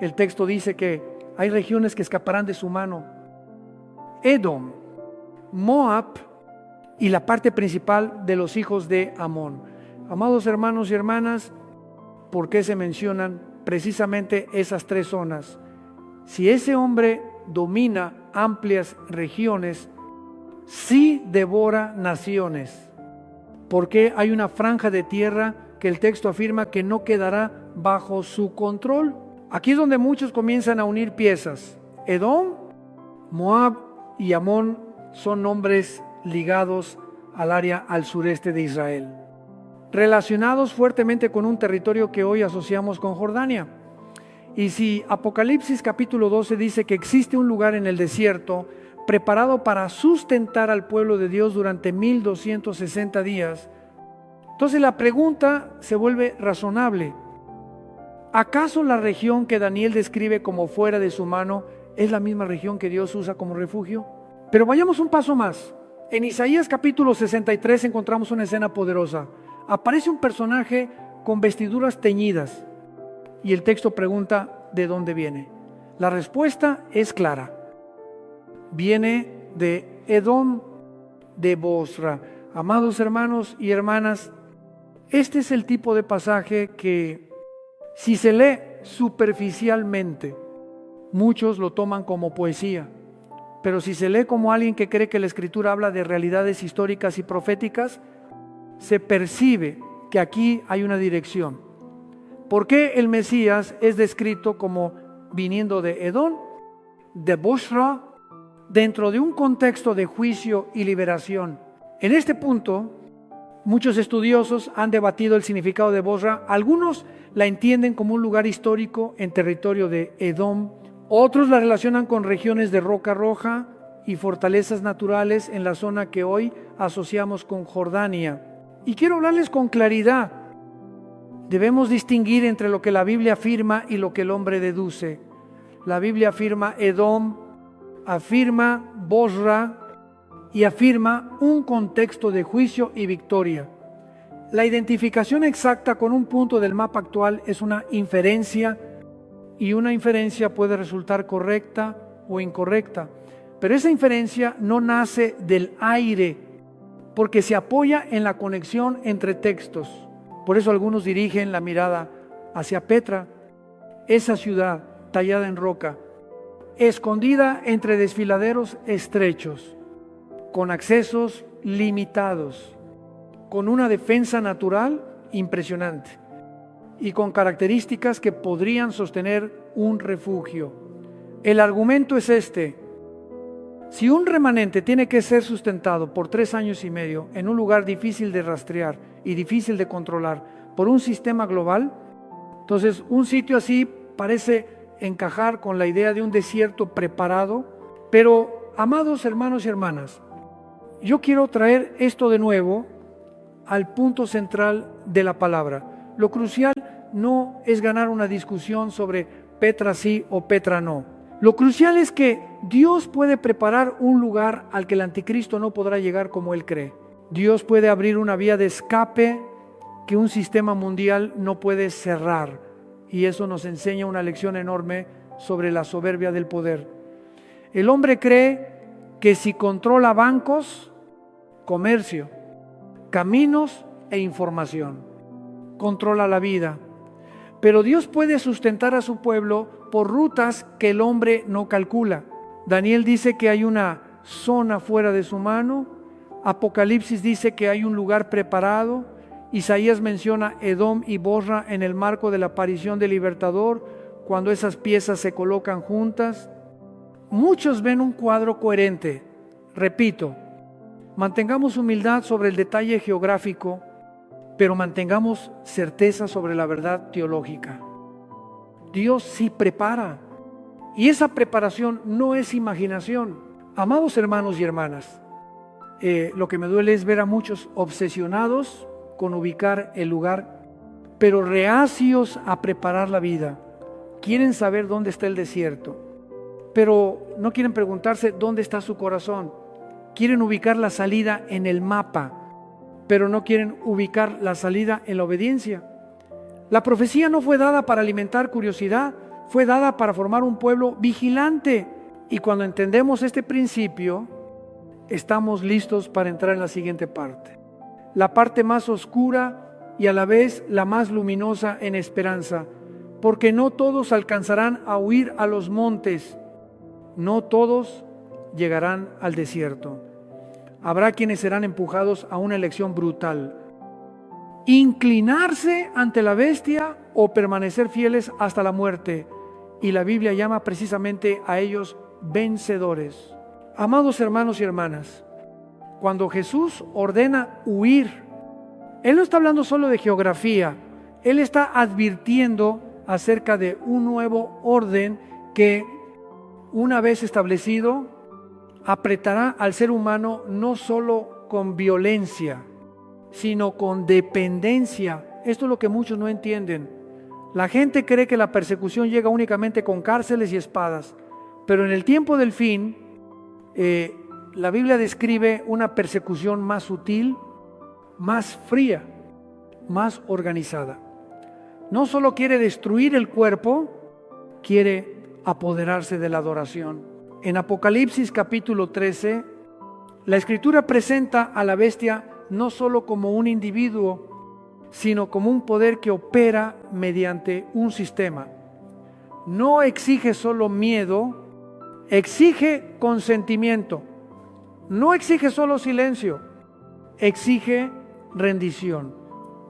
el texto dice que hay regiones que escaparán de su mano: Edom, Moab y la parte principal de los hijos de Amón. Amados hermanos y hermanas, ¿por qué se mencionan precisamente esas 3 zonas? Si ese hombre domina amplias regiones, sí devora naciones. ¿Por qué hay una franja de tierra que el texto afirma que no quedará bajo su control? Aquí es donde muchos comienzan a unir piezas. Edom, Moab y Amón son nombres ligados al área al sureste de Israel, relacionados fuertemente con un territorio que hoy asociamos con Jordania. Y si Apocalipsis capítulo 12 dice que existe un lugar en el desierto preparado para sustentar al pueblo de Dios durante 1260 días, entonces la pregunta se vuelve razonable. ¿Acaso la región que Daniel describe como fuera de su mano es la misma región que Dios usa como refugio? Pero vayamos un paso más. En Isaías capítulo 63 encontramos una escena poderosa. Aparece un personaje con vestiduras teñidas y el texto pregunta ¿de dónde viene? La respuesta es clara. Viene de Edom de Bosra. Amados hermanos y hermanas, este es el tipo de pasaje que, si se lee superficialmente, muchos lo toman como poesía, pero si se lee como alguien que cree que la Escritura habla de realidades históricas y proféticas, se percibe que aquí hay una dirección. ¿Por qué el Mesías es descrito como viniendo de Edom, de Bosra, dentro de un contexto de juicio y liberación? En este punto, muchos estudiosos han debatido el significado de Bosra. Algunos la entienden como un lugar histórico en territorio de Edom. Otros la relacionan con regiones de roca roja y fortalezas naturales en la zona que hoy asociamos con Jordania. Y quiero hablarles con claridad. Debemos distinguir entre lo que la Biblia afirma y lo que el hombre deduce. La Biblia afirma Edom, afirma Bosra y afirma un contexto de juicio y victoria. La identificación exacta con un punto del mapa actual es una inferencia, y una inferencia puede resultar correcta o incorrecta. Pero esa inferencia no nace del aire, porque se apoya en la conexión entre textos. Por eso algunos dirigen la mirada hacia Petra, esa ciudad tallada en roca, escondida entre desfiladeros estrechos, con accesos limitados, con una defensa natural impresionante y con características que podrían sostener un refugio. El argumento es este: si un remanente tiene que ser sustentado por 3 años y medio en un lugar difícil de rastrear y difícil de controlar por un sistema global, entonces un sitio así parece encajar con la idea de un desierto preparado. Pero, amados hermanos y hermanas, yo quiero traer esto de nuevo al punto central de la palabra. Lo crucial no es ganar una discusión sobre Petra sí o Petra no. Lo crucial es que Dios puede preparar un lugar al que el anticristo no podrá llegar como él cree. Dios puede abrir una vía de escape que un sistema mundial no puede cerrar. Y eso nos enseña una lección enorme sobre la soberbia del poder. El hombre cree que si controla bancos, comercio, caminos e información, controla la vida. Pero Dios puede sustentar a su pueblo por rutas que el hombre no calcula. Daniel dice que hay una zona fuera de su mano. Apocalipsis dice que hay un lugar preparado. Isaías menciona Edom y Bosra en el marco de la aparición del libertador, cuando esas piezas se colocan juntas. Muchos ven un cuadro coherente. Repito, mantengamos humildad sobre el detalle geográfico, pero mantengamos certeza sobre la verdad teológica. Dios sí prepara, y esa preparación no es imaginación. Amados hermanos y hermanas, lo que me duele es ver a muchos obsesionados con ubicar el lugar, pero reacios a preparar la vida. Quieren saber dónde está el desierto, pero no quieren preguntarse dónde está su corazón. Quieren ubicar la salida en el mapa, pero no quieren ubicar la salida en la obediencia. La profecía no fue dada para alimentar curiosidad, fue dada para formar un pueblo vigilante. Y cuando entendemos este principio, estamos listos para entrar en la siguiente parte. La parte más oscura y a la vez la más luminosa en esperanza, porque no todos alcanzarán a huir a los montes, no todos llegarán al desierto. Habrá quienes serán empujados a una elección brutal: inclinarse ante la bestia o permanecer fieles hasta la muerte. Y la Biblia llama precisamente a ellos vencedores. Amados hermanos y hermanas, cuando Jesús ordena huir, Él no está hablando solo de geografía. Él está advirtiendo acerca de un nuevo orden que, una vez establecido, apretará al ser humano no solo con violencia, sino con dependencia. Esto es lo que muchos no entienden. La gente cree que la persecución llega únicamente con cárceles y espadas, pero en el tiempo del fin, la Biblia describe una persecución más sutil, más fría, más organizada. No solo quiere destruir el cuerpo, quiere apoderarse de la adoración. En Apocalipsis capítulo 13, La Escritura presenta a la bestia no solo como un individuo, sino como un poder que opera mediante un sistema. No exige solo miedo, exige consentimiento. No exige solo silencio, exige rendición.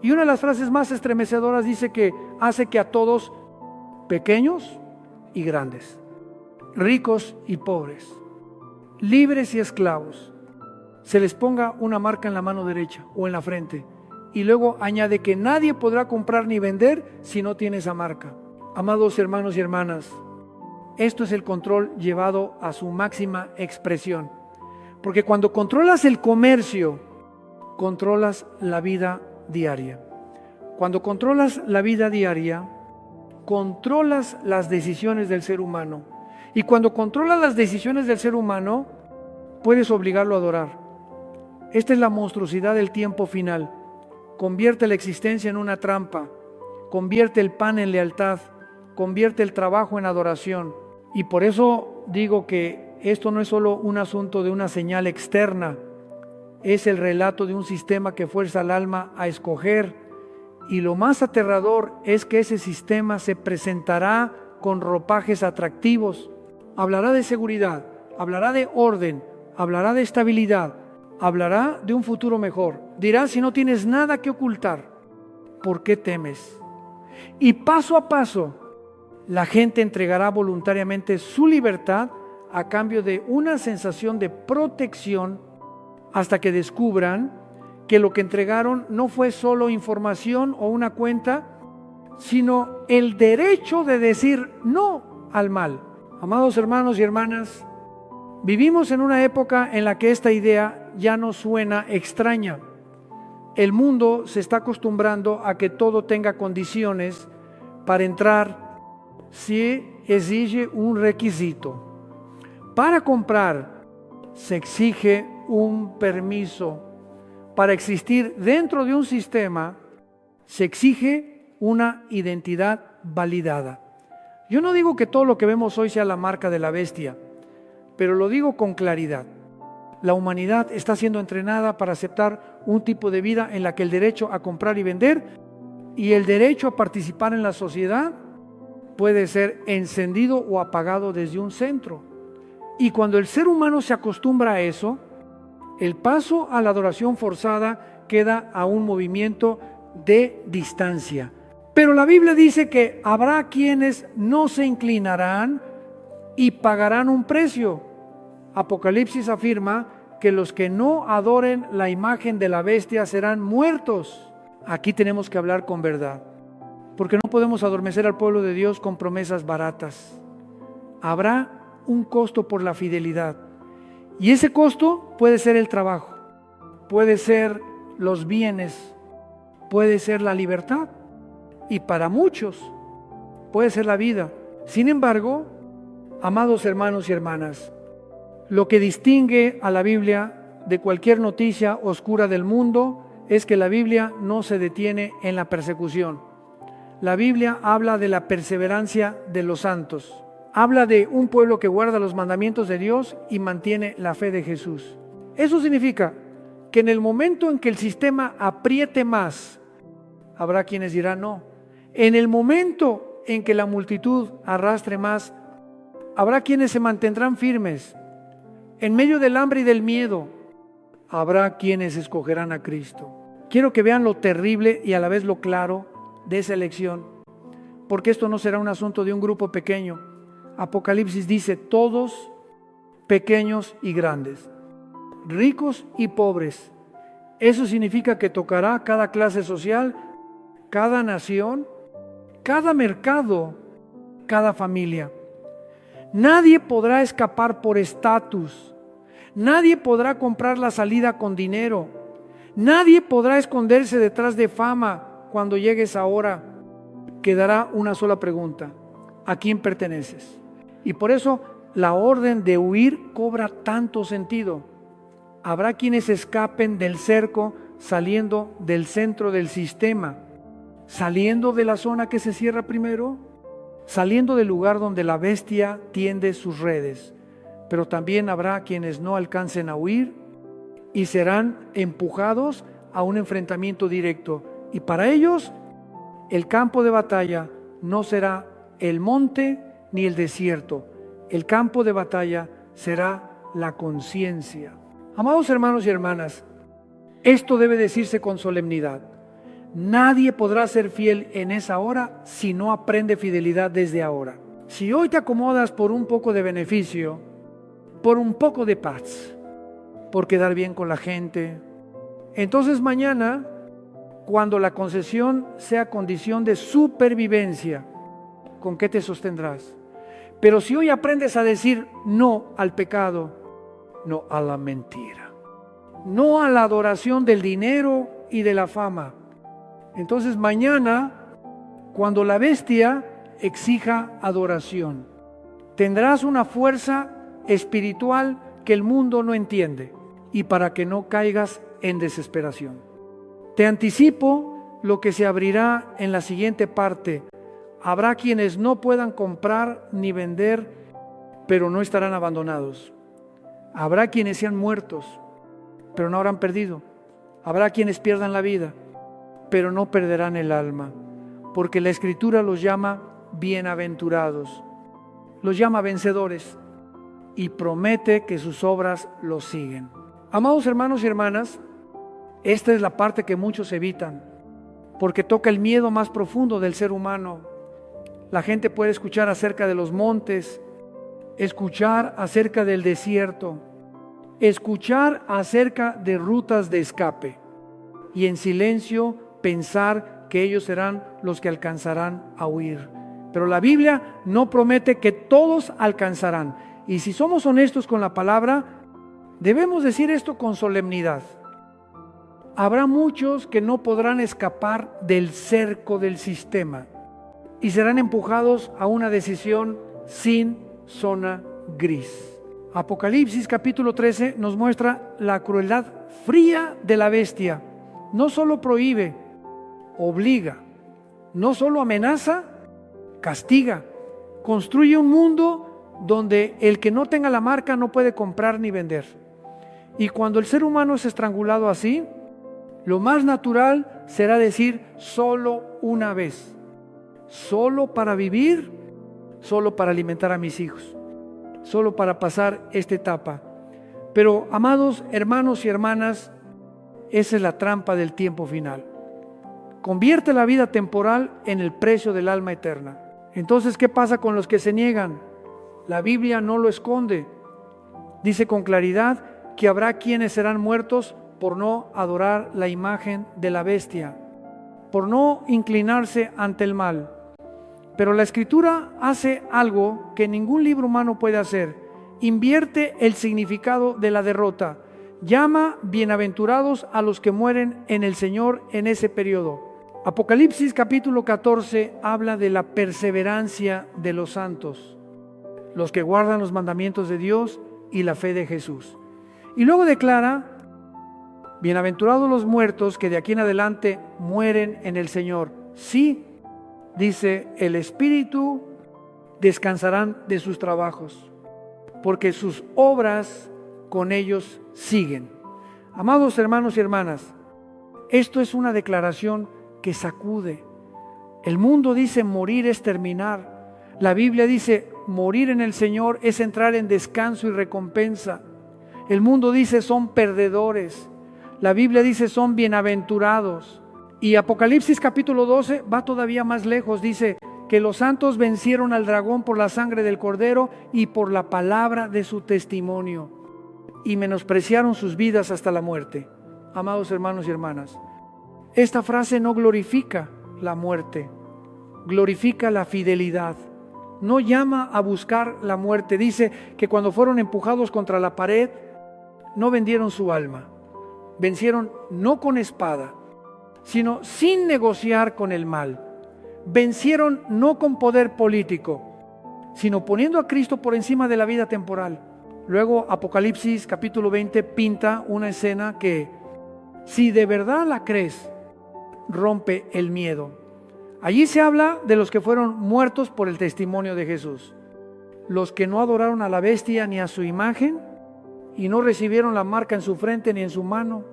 Y una de las frases más estremecedoras dice que hace que a todos, pequeños y grandes, ricos y pobres, libres y esclavos, se les ponga una marca en la mano derecha o en la frente. Y luego añade que nadie podrá comprar ni vender si no tiene esa marca. Amados hermanos y hermanas, esto es el control llevado a su máxima expresión. Porque cuando controlas el comercio, controlas la vida diaria. Cuando controlas la vida diaria, controlas las decisiones del ser humano. Y cuando controlas las decisiones del ser humano, puedes obligarlo a adorar. Esta es la monstruosidad del tiempo final. Convierte la existencia en una trampa, convierte el pan en lealtad, convierte el trabajo en adoración. Y por eso digo que esto no es solo un asunto de una señal externa, es el relato de un sistema que fuerza al alma a escoger. Y lo más aterrador es que ese sistema se presentará con ropajes atractivos. Hablará de seguridad, hablará de orden, hablará de estabilidad, hablará de un futuro mejor. Dirá: si no tienes nada que ocultar, ¿por qué temes? Y paso a paso, la gente entregará voluntariamente su libertad a cambio de una sensación de protección, hasta que descubran que lo que entregaron no fue solo información o una cuenta, sino el derecho de decir no al mal. Amados hermanos y hermanas, vivimos en una época en la que esta idea ya no suena extraña. El mundo se está acostumbrando a que todo tenga condiciones para entrar. Se exige un requisito. Para comprar se exige un permiso. Para existir dentro de un sistema se exige una identidad validada. Yo no digo que todo lo que vemos hoy sea la marca de la bestia, pero lo digo con claridad. La humanidad está siendo entrenada para aceptar un tipo de vida en la que el derecho a comprar y vender y el derecho a participar en la sociedad puede ser encendido o apagado desde un centro. Y cuando el ser humano se acostumbra a eso, el paso a la adoración forzada queda a un movimiento de distancia. Pero la Biblia dice que habrá quienes no se inclinarán y pagarán un precio. Apocalipsis afirma que los que no adoren la imagen de la bestia serán muertos. Aquí tenemos que hablar con verdad, porque no podemos adormecer al pueblo de Dios con promesas baratas. Habrá un costo por la fidelidad, y ese costo puede ser el trabajo, puede ser los bienes, puede ser la libertad, y para muchos puede ser la vida. Sin embargo, amados hermanos y hermanas, lo que distingue a la Biblia de cualquier noticia oscura del mundo es que la Biblia no se detiene en la persecución. La Biblia habla de la perseverancia de los santos. Habla de un pueblo que guarda los mandamientos de Dios y mantiene la fe de Jesús. Eso significa que en el momento en que el sistema apriete más, habrá quienes dirán no. En el momento en que la multitud arrastre más, habrá quienes se mantendrán firmes. En medio del hambre y del miedo, habrá quienes escogerán a Cristo. Quiero que vean lo terrible y a la vez lo claro de esa elección, porque esto no será un asunto de un grupo pequeño. Apocalipsis dice: todos, pequeños y grandes, ricos y pobres. Eso significa que tocará cada clase social, cada nación, cada mercado, cada familia. Nadie podrá escapar por estatus. Nadie podrá comprar la salida con dinero. Nadie podrá esconderse detrás de fama cuando llegue esa hora. Quedará una sola pregunta: ¿a quién perteneces? Y por eso la orden de huir cobra tanto sentido. Habrá quienes escapen del cerco saliendo del centro del sistema, saliendo de la zona que se cierra primero, saliendo del lugar donde la bestia tiende sus redes. Pero también habrá quienes no alcancen a huir y serán empujados a un enfrentamiento directo. Y para ellos, el campo de batalla no será el monte ni el desierto. El campo de batalla será la conciencia. Amados hermanos y hermanas, esto debe decirse con solemnidad. Nadie podrá ser fiel en esa hora si no aprende fidelidad desde ahora. Si hoy te acomodas por un poco de beneficio, por un poco de paz, por quedar bien con la gente, entonces mañana, cuando la concesión sea condición de supervivencia, ¿con qué te sostendrás? Pero si hoy aprendes a decir no al pecado, no a la mentira, no a la adoración del dinero y de la fama, entonces mañana, cuando la bestia exija adoración, tendrás una fuerza espiritual que el mundo no entiende, y para que no caigas en desesperación. Te anticipo lo que se abrirá en la siguiente parte. Habrá quienes no puedan comprar ni vender, pero no estarán abandonados. Habrá quienes sean muertos, pero no habrán perdido. Habrá quienes pierdan la vida, pero no perderán el alma, porque la Escritura los llama bienaventurados, los llama vencedores y promete que sus obras los siguen. Amados hermanos y hermanas, esta es la parte que muchos evitan, porque toca el miedo más profundo del ser humano. La gente puede escuchar acerca de los montes, escuchar acerca del desierto, escuchar acerca de rutas de escape y en silencio pensar que ellos serán los que alcanzarán a huir. Pero la Biblia no promete que todos alcanzarán. Y si somos honestos con la palabra, debemos decir esto con solemnidad. Habrá muchos que no podrán escapar del cerco del sistema y serán empujados a una decisión sin zona gris. Apocalipsis capítulo 13 nos muestra la crueldad fría de la bestia. No solo prohíbe, obliga, no solo amenaza, castiga, construye un mundo donde el que no tenga la marca no puede comprar ni vender. Y cuando el ser humano es estrangulado así, lo más natural será decir solo una vez, solo para vivir, solo para alimentar a mis hijos, solo para pasar esta etapa. Pero amados hermanos y hermanas, esa es la trampa del tiempo final. Convierte la vida temporal en el precio del alma eterna. Entonces, ¿qué pasa con los que se niegan? La Biblia no lo esconde. Dice con claridad que habrá quienes serán muertos por no adorar la imagen de la bestia, por no inclinarse ante el mal. Pero la Escritura hace algo que ningún libro humano puede hacer. Invierte el significado de la derrota. Llama bienaventurados a los que mueren en el Señor en ese periodo. Apocalipsis capítulo 14 habla de la perseverancia de los santos, los que guardan los mandamientos de Dios y la fe de Jesús. Y luego declara: bienaventurados los muertos que de aquí en adelante mueren en el Señor. Sí, dice, el Espíritu descansarán de sus trabajos, porque sus obras con ellos siguen. Amados hermanos y hermanas, esto es una declaración que sacude. El mundo dice morir es terminar. La Biblia dice morir en el Señor es entrar en descanso y recompensa. El mundo dice son perdedores. La Biblia dice son bienaventurados. Y Apocalipsis capítulo 12 va todavía más lejos. Dice que los santos vencieron al dragón por la sangre del Cordero y por la palabra de su testimonio, y menospreciaron sus vidas hasta la muerte. Amados hermanos y hermanas, esta frase no glorifica la muerte, glorifica la fidelidad. No llama a buscar la muerte. Dice que cuando fueron empujados contra la pared, no vendieron su alma. Vencieron no con espada, sino sin negociar con el mal. Vencieron no con poder político, sino poniendo a Cristo por encima de la vida temporal. Luego Apocalipsis capítulo 20 pinta una escena que, si de verdad la crees, rompe el miedo. Allí se habla de los que fueron muertos por el testimonio de Jesús, los que no adoraron a la bestia ni a su imagen y no recibieron la marca en su frente ni en su mano.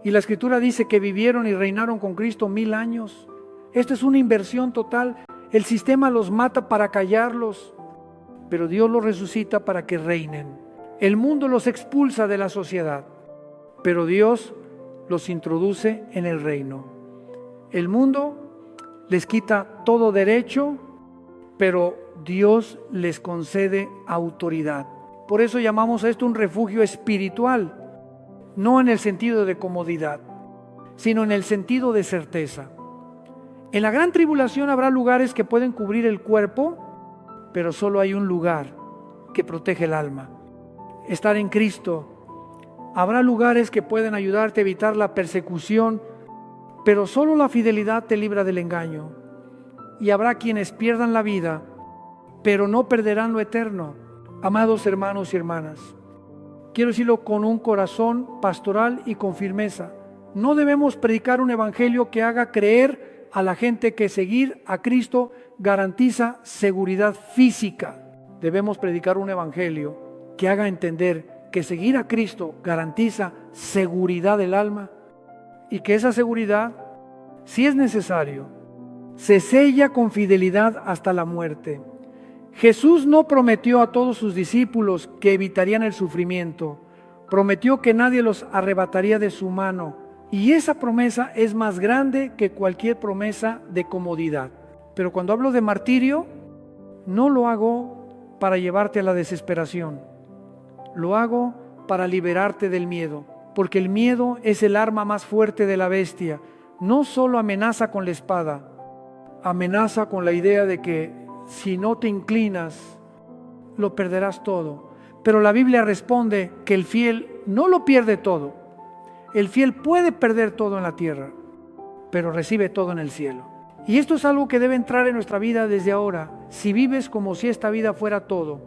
Y la Escritura dice que vivieron y reinaron con Cristo 1000 años. Esto es una inversión total. El sistema los mata para callarlos, pero Dios los resucita para que reinen. El mundo los expulsa de la sociedad, pero Dios los introduce en el reino. El mundo les quita todo derecho, pero Dios les concede autoridad. Por eso llamamos a esto un refugio espiritual, no en el sentido de comodidad, sino en el sentido de certeza. En la gran tribulación habrá lugares que pueden cubrir el cuerpo, pero solo hay un lugar que protege el alma: estar en Cristo. Habrá lugares que pueden ayudarte a evitar la persecución, pero solo la fidelidad te libra del engaño. Y habrá quienes pierdan la vida, pero no perderán lo eterno. Amados hermanos y hermanas, quiero decirlo con un corazón pastoral y con firmeza: no debemos predicar un evangelio que haga creer a la gente que seguir a Cristo garantiza seguridad física. Debemos predicar un evangelio que haga entender que seguir a Cristo garantiza seguridad del alma, y que esa seguridad, si es necesario, se sella con fidelidad hasta la muerte. Jesús no prometió a todos sus discípulos que evitarían el sufrimiento. Prometió que nadie los arrebataría de su mano. Y esa promesa es más grande que cualquier promesa de comodidad. Pero cuando hablo de martirio, no lo hago para llevarte a la desesperación. Lo hago para liberarte del miedo. Porque el miedo es el arma más fuerte de la bestia. No solo amenaza con la espada, amenaza con la idea de que si no te inclinas, lo perderás todo. Pero la Biblia responde que el fiel no lo pierde todo. El fiel puede perder todo en la tierra, pero recibe todo en el cielo. Y esto es algo que debe entrar en nuestra vida desde ahora. Si vives como si esta vida fuera todo,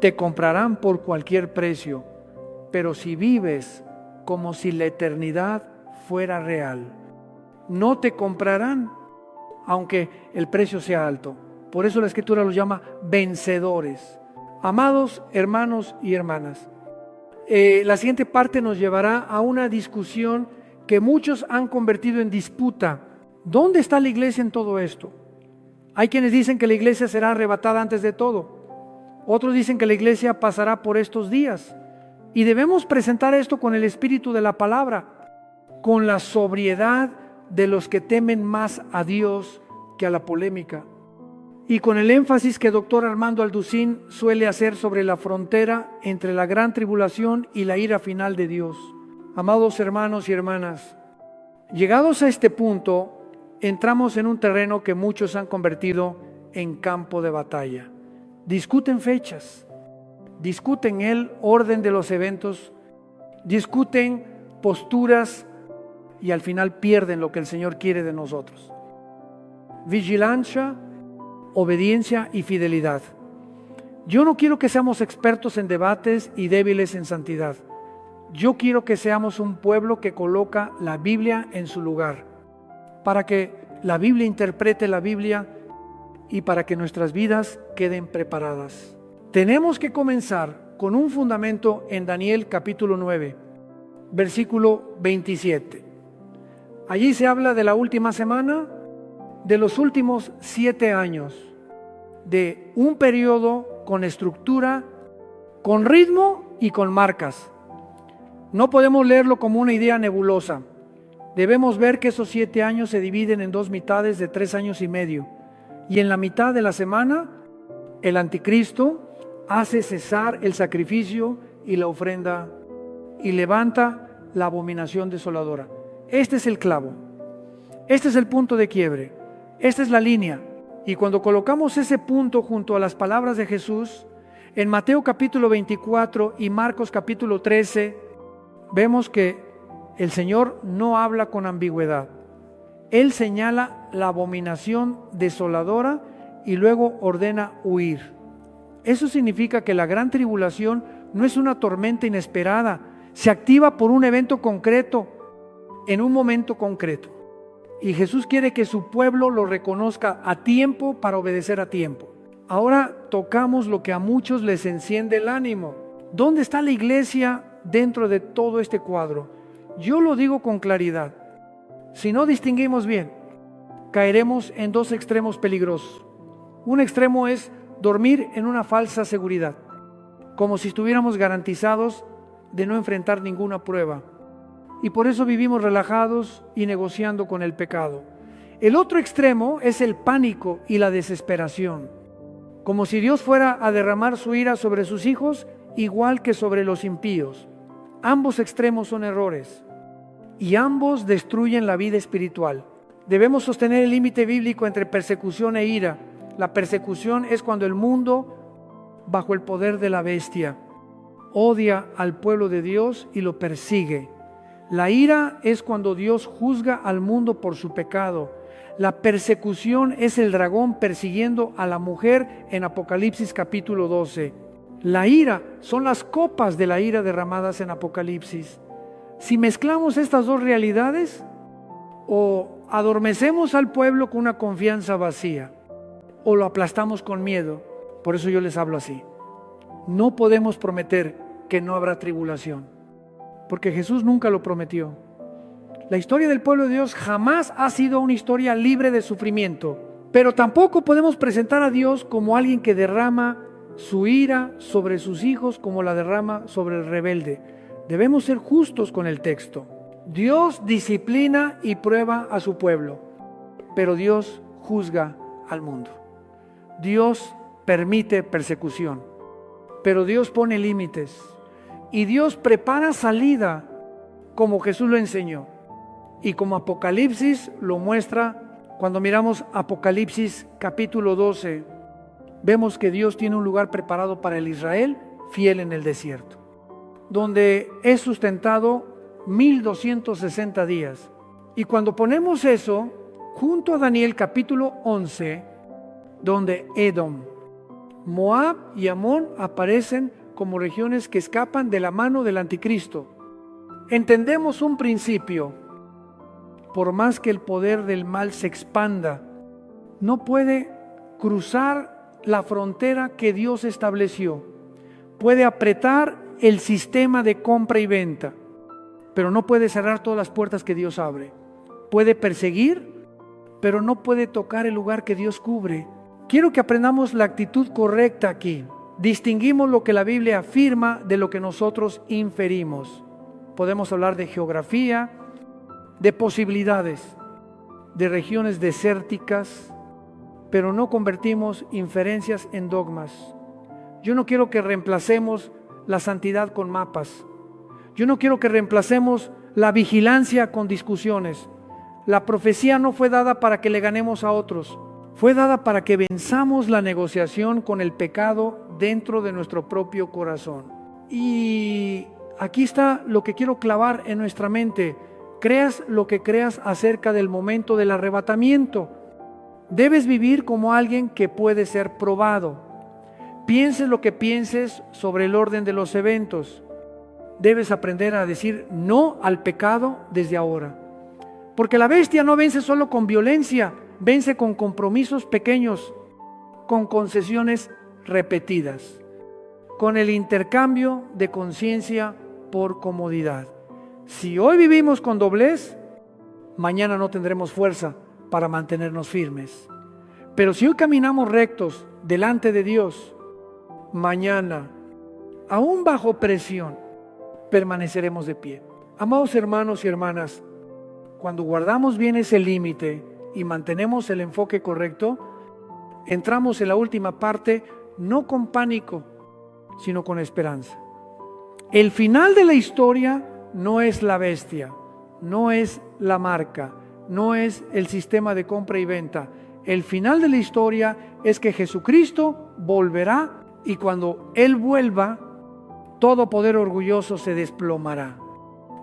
te comprarán por cualquier precio. Pero si vives como si la eternidad fuera real, no te comprarán, aunque el precio sea alto. Por eso la Escritura los llama vencedores. Amados hermanos y hermanas, la siguiente parte nos llevará a una discusión que muchos han convertido en disputa. ¿Dónde está la iglesia en todo esto? Hay quienes dicen que la iglesia será arrebatada antes de todo. Otros dicen que la iglesia pasará por estos días. Y debemos presentar esto con el espíritu de la palabra, con la sobriedad de los que temen más a Dios que a la polémica, y con el énfasis que doctor Armando Alducín suele hacer sobre la frontera entre la gran tribulación y la ira final de Dios. Amados hermanos y hermanas, llegados a este punto, entramos en un terreno que muchos han convertido en campo de batalla. Discuten fechas, discuten el orden de los eventos, discuten posturas y al final pierden lo que el Señor quiere de nosotros: vigilancia, obediencia y fidelidad. Yo no quiero que seamos expertos en debates y débiles en santidad. Yo quiero que seamos un pueblo que coloca la Biblia en su lugar, para que la Biblia interprete la Biblia y para que nuestras vidas queden preparadas. Tenemos que comenzar con un fundamento en Daniel capítulo 9, versículo 27. Allí se habla de la última semana, de los últimos 7 años, de un periodo con estructura, con ritmo y con marcas. No podemos leerlo como una idea nebulosa. Debemos ver que esos 7 años se dividen en 2 mitades de 3 años y medio. Y en la mitad de la semana, el anticristo hace cesar el sacrificio y la ofrenda y levanta la abominación desoladora. Este es el clavo. Este es el punto de quiebre. Esta es la línea. Y cuando colocamos ese punto junto a las palabras de Jesús, en Mateo capítulo 24 y Marcos capítulo 13, vemos que el Señor no habla con ambigüedad. Él señala la abominación desoladora y luego ordena huir. Eso significa que la gran tribulación no es una tormenta inesperada, se activa por un evento concreto, en un momento concreto. Y Jesús quiere que su pueblo lo reconozca a tiempo para obedecer a tiempo. Ahora tocamos lo que a muchos les enciende el ánimo. ¿Dónde está la iglesia dentro de todo este cuadro? Yo lo digo con claridad. Si no distinguimos bien, caeremos en dos extremos peligrosos. Un extremo es dormir en una falsa seguridad, como si estuviéramos garantizados de no enfrentar ninguna prueba. Y por eso vivimos relajados y negociando con el pecado. El otro extremo es el pánico y la desesperación, como si Dios fuera a derramar su ira sobre sus hijos, igual que sobre los impíos. Ambos extremos son errores y ambos destruyen la vida espiritual. Debemos sostener el límite bíblico entre persecución e ira. La persecución es cuando el mundo, bajo el poder de la bestia, odia al pueblo de Dios y lo persigue. La ira es cuando Dios juzga al mundo por su pecado. La persecución es el dragón persiguiendo a la mujer en Apocalipsis capítulo 12. La ira son las copas de la ira derramadas en Apocalipsis. Si mezclamos estas dos realidades, o adormecemos al pueblo con una confianza vacía, o lo aplastamos con miedo. Por eso yo les hablo así. No podemos prometer que no habrá tribulación, porque Jesús nunca lo prometió. La historia del pueblo de Dios jamás ha sido una historia libre de sufrimiento, pero tampoco podemos presentar a Dios como alguien que derrama su ira sobre sus hijos como la derrama sobre el rebelde. Debemos ser justos con el texto. Dios disciplina y prueba a su pueblo, pero Dios juzga al mundo. Dios permite persecución, pero Dios pone límites y Dios prepara salida, como Jesús lo enseñó y como Apocalipsis lo muestra. Cuando miramos Apocalipsis capítulo 12, vemos que Dios tiene un lugar preparado para el Israel fiel en el desierto, donde es sustentado 1260 días. Y cuando ponemos eso junto a Daniel capítulo 11, donde Edom, Moab y Amón aparecen como regiones que escapan de la mano del anticristo, entendemos un principio: por más que el poder del mal se expanda, no puede cruzar la frontera que Dios estableció. Puede apretar el sistema de compra y venta, pero no puede cerrar todas las puertas que Dios abre. Puede perseguir, pero no puede tocar el lugar que Dios cubre. Quiero que aprendamos la actitud correcta aquí. Distinguimos lo que la Biblia afirma de lo que nosotros inferimos. Podemos hablar de geografía, de posibilidades, de regiones desérticas, pero no convertimos inferencias en dogmas. Yo no quiero que reemplacemos la santidad con mapas. Yo no quiero que reemplacemos la vigilancia con discusiones. La profecía no fue dada para que le ganemos a otros. Fue dada para que venzamos la negociación con el pecado dentro de nuestro propio corazón. Y aquí está lo que quiero clavar en nuestra mente. Creas lo que creas acerca del momento del arrebatamiento, debes vivir como alguien que puede ser probado. Pienses lo que pienses sobre el orden de los eventos, debes aprender a decir no al pecado desde ahora. Porque la bestia no vence solo con violencia, vence con compromisos pequeños, con concesiones repetidas, con el intercambio de conciencia por comodidad. Si hoy vivimos con doblez, mañana no tendremos fuerza para mantenernos firmes. Pero si hoy caminamos rectos delante de Dios, mañana, aún bajo presión, permaneceremos de pie. Amados hermanos y hermanas, cuando guardamos bien ese límite y mantenemos el enfoque correcto, entramos en la última parte no con pánico, sino con esperanza. El final de la historia no es la bestia, no es la marca, no es el sistema de compra y venta. El final de la historia es que Jesucristo volverá, y cuando Él vuelva, todo poder orgulloso se desplomará.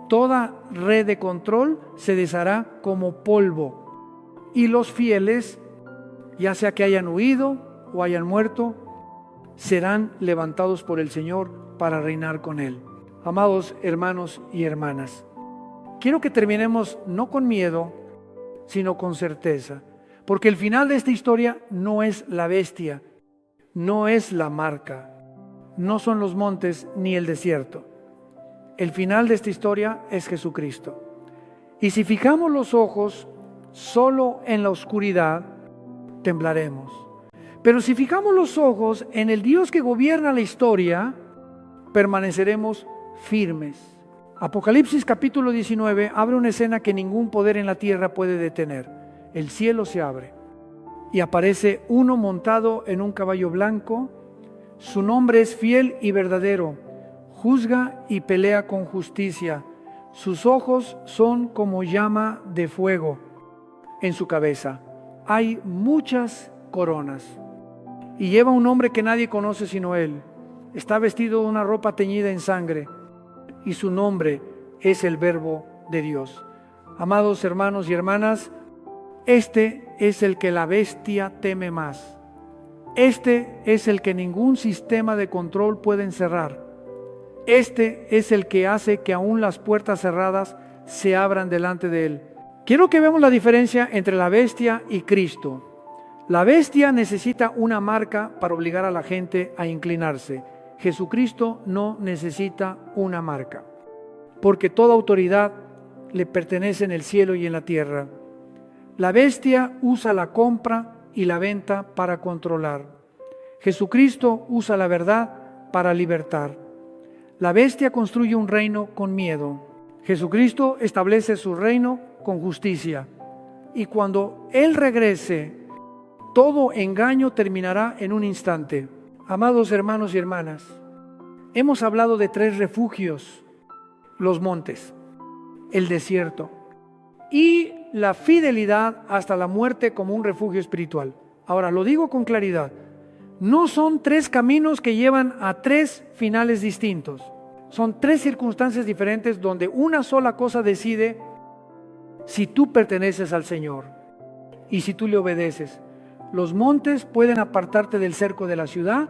Toda red de control se deshará como polvo. Y los fieles, ya sea que hayan huido o hayan muerto, serán levantados por el Señor para reinar con Él. Amados hermanos y hermanas, quiero que terminemos no con miedo, sino con certeza. Porque el final de esta historia no es la bestia, no es la marca, no son los montes ni el desierto. El final de esta historia es Jesucristo. Y si fijamos los ojos solo en la oscuridad, temblaremos. Pero si fijamos los ojos en el Dios que gobierna la historia, permaneceremos firmes. Apocalipsis capítulo 19 abre una escena que ningún poder en la tierra puede detener. El cielo se abre y aparece uno montado en un caballo blanco. Su nombre es fiel y verdadero, juzga y pelea con justicia. Sus ojos son como llama de fuego. En su cabeza hay muchas coronas y lleva un nombre que nadie conoce sino él. Está vestido de una ropa teñida en sangre y su nombre es el Verbo de Dios. Amados hermanos y hermanas, este es el que la bestia teme más. Este es el que ningún sistema de control puede encerrar. Este es el que hace que aún las puertas cerradas se abran delante de él. Quiero que veamos la diferencia entre la bestia y Cristo. La bestia necesita una marca para obligar a la gente a inclinarse. Jesucristo no necesita una marca, porque toda autoridad le pertenece en el cielo y en la tierra. La bestia usa la compra y la venta para controlar. Jesucristo usa la verdad para libertar. La bestia construye un reino con miedo. Jesucristo establece su reino con justicia. Y cuando Él regrese, todo engaño terminará en un instante. Amados hermanos y hermanas, hemos hablado de 3 refugios: los montes, el desierto y la fidelidad hasta la muerte como un refugio espiritual. Ahora, lo digo con claridad, no son 3 caminos que llevan a 3 finales distintos. Son 3 circunstancias diferentes donde una sola cosa decide si tú perteneces al Señor y si tú le obedeces. Los montes pueden apartarte del cerco de la ciudad,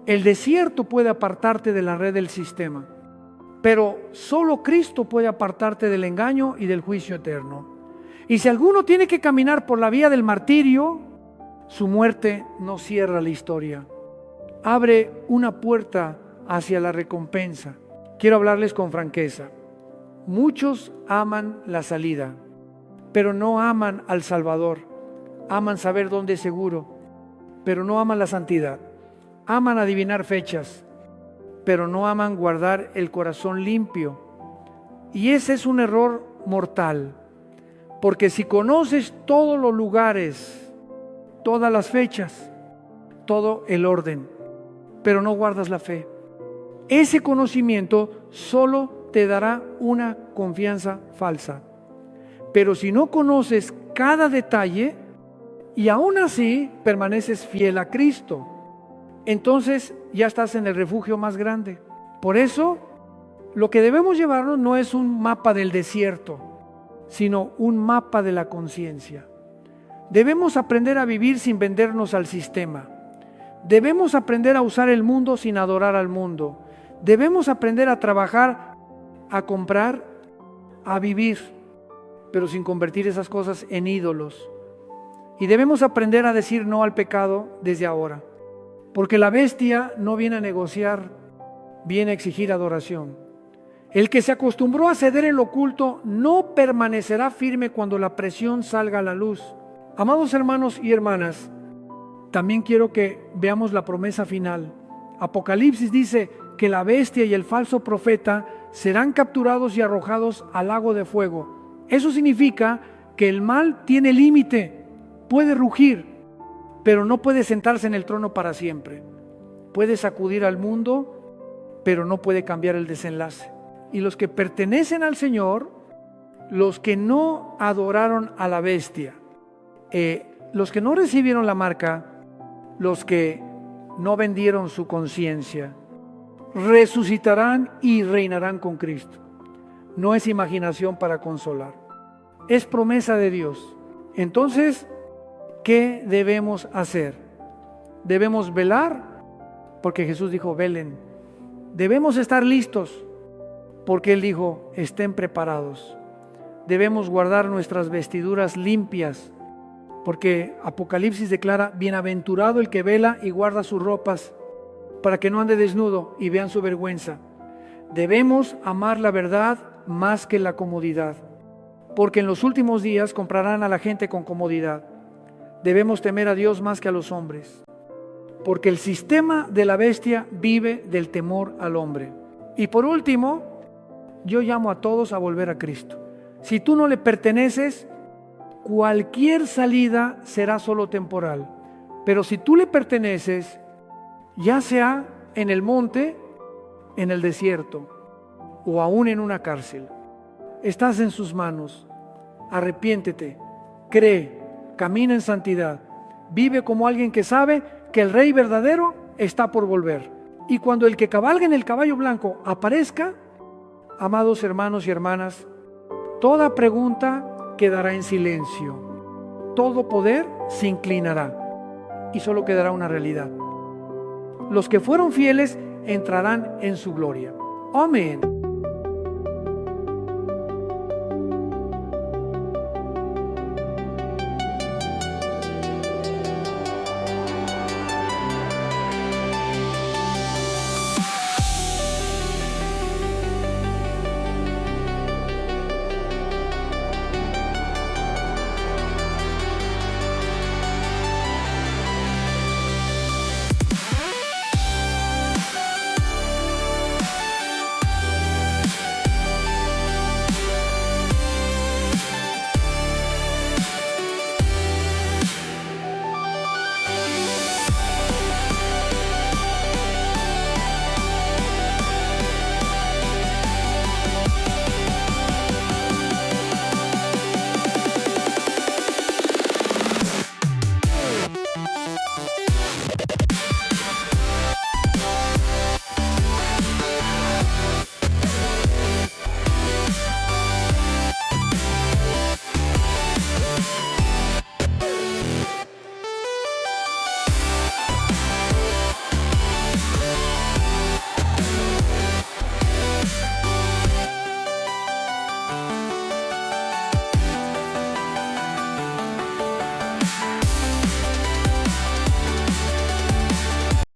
el desierto puede apartarte de la red del sistema, pero solo Cristo puede apartarte del engaño y del juicio eterno. Y si alguno tiene que caminar por la vía del martirio, su muerte no cierra la historia, abre una puerta hacia la recompensa. Quiero hablarles con franqueza. Muchos aman la salida, pero no aman al Salvador. Aman saber dónde es seguro, pero no aman la santidad. Aman adivinar fechas, pero no aman guardar el corazón limpio. Y ese es un error mortal, porque si conoces todos los lugares, todas las fechas, todo el orden, pero no guardas la fe, ese conocimiento solo te dará una confianza falsa. Pero si no conoces cada detalle y aún así permaneces fiel a Cristo, entonces ya estás en el refugio más grande. Por eso, lo que debemos llevarnos no es un mapa del desierto, sino un mapa de la conciencia. Debemos aprender a vivir sin vendernos al sistema. Debemos aprender a usar el mundo sin adorar al mundo. Debemos aprender a trabajar, a comprar, a vivir, pero sin convertir esas cosas en ídolos. Y debemos aprender a decir no al pecado desde ahora, porque la bestia no viene a negociar, viene a exigir adoración. El que se acostumbró a ceder en lo oculto no permanecerá firme cuando la presión salga a la luz. Amados hermanos y hermanas, también quiero que veamos la promesa final. Apocalipsis dice que la bestia y el falso profeta serán capturados y arrojados al lago de fuego. Eso significa que el mal tiene límite, puede rugir, pero no puede sentarse en el trono para siempre. Puede sacudir al mundo, pero no puede cambiar el desenlace. Y los que pertenecen al Señor, los que no adoraron a la bestia, los que no recibieron la marca, los que no vendieron su conciencia, resucitarán y reinarán con Cristo. No es imaginación para consolar, es promesa de Dios. Entonces, ¿qué debemos hacer? Debemos velar, porque Jesús dijo, velen. Debemos estar listos, porque Él dijo, estén preparados. Debemos guardar nuestras vestiduras limpias, porque Apocalipsis declara, bienaventurado el que vela y guarda sus ropas, para que no ande desnudo y vean su vergüenza. Debemos amar la verdad más que la comodidad, porque en los últimos días comprarán a la gente con comodidad. Debemos temer a Dios más que a los hombres, porque el sistema de la bestia vive del temor al hombre. Y por último, yo llamo a todos a volver a Cristo. Si tú no le perteneces, cualquier salida será solo temporal. Pero si tú le perteneces, ya sea en el monte, en el desierto o aún en una cárcel, estás en sus manos. Arrepiéntete, cree, camina en santidad, vive como alguien que sabe que el Rey verdadero está por volver. Y cuando el que cabalga en el caballo blanco aparezca, amados hermanos y hermanas, toda pregunta quedará en silencio, todo poder se inclinará y solo quedará una realidad: los que fueron fieles entrarán en su gloria. Amén.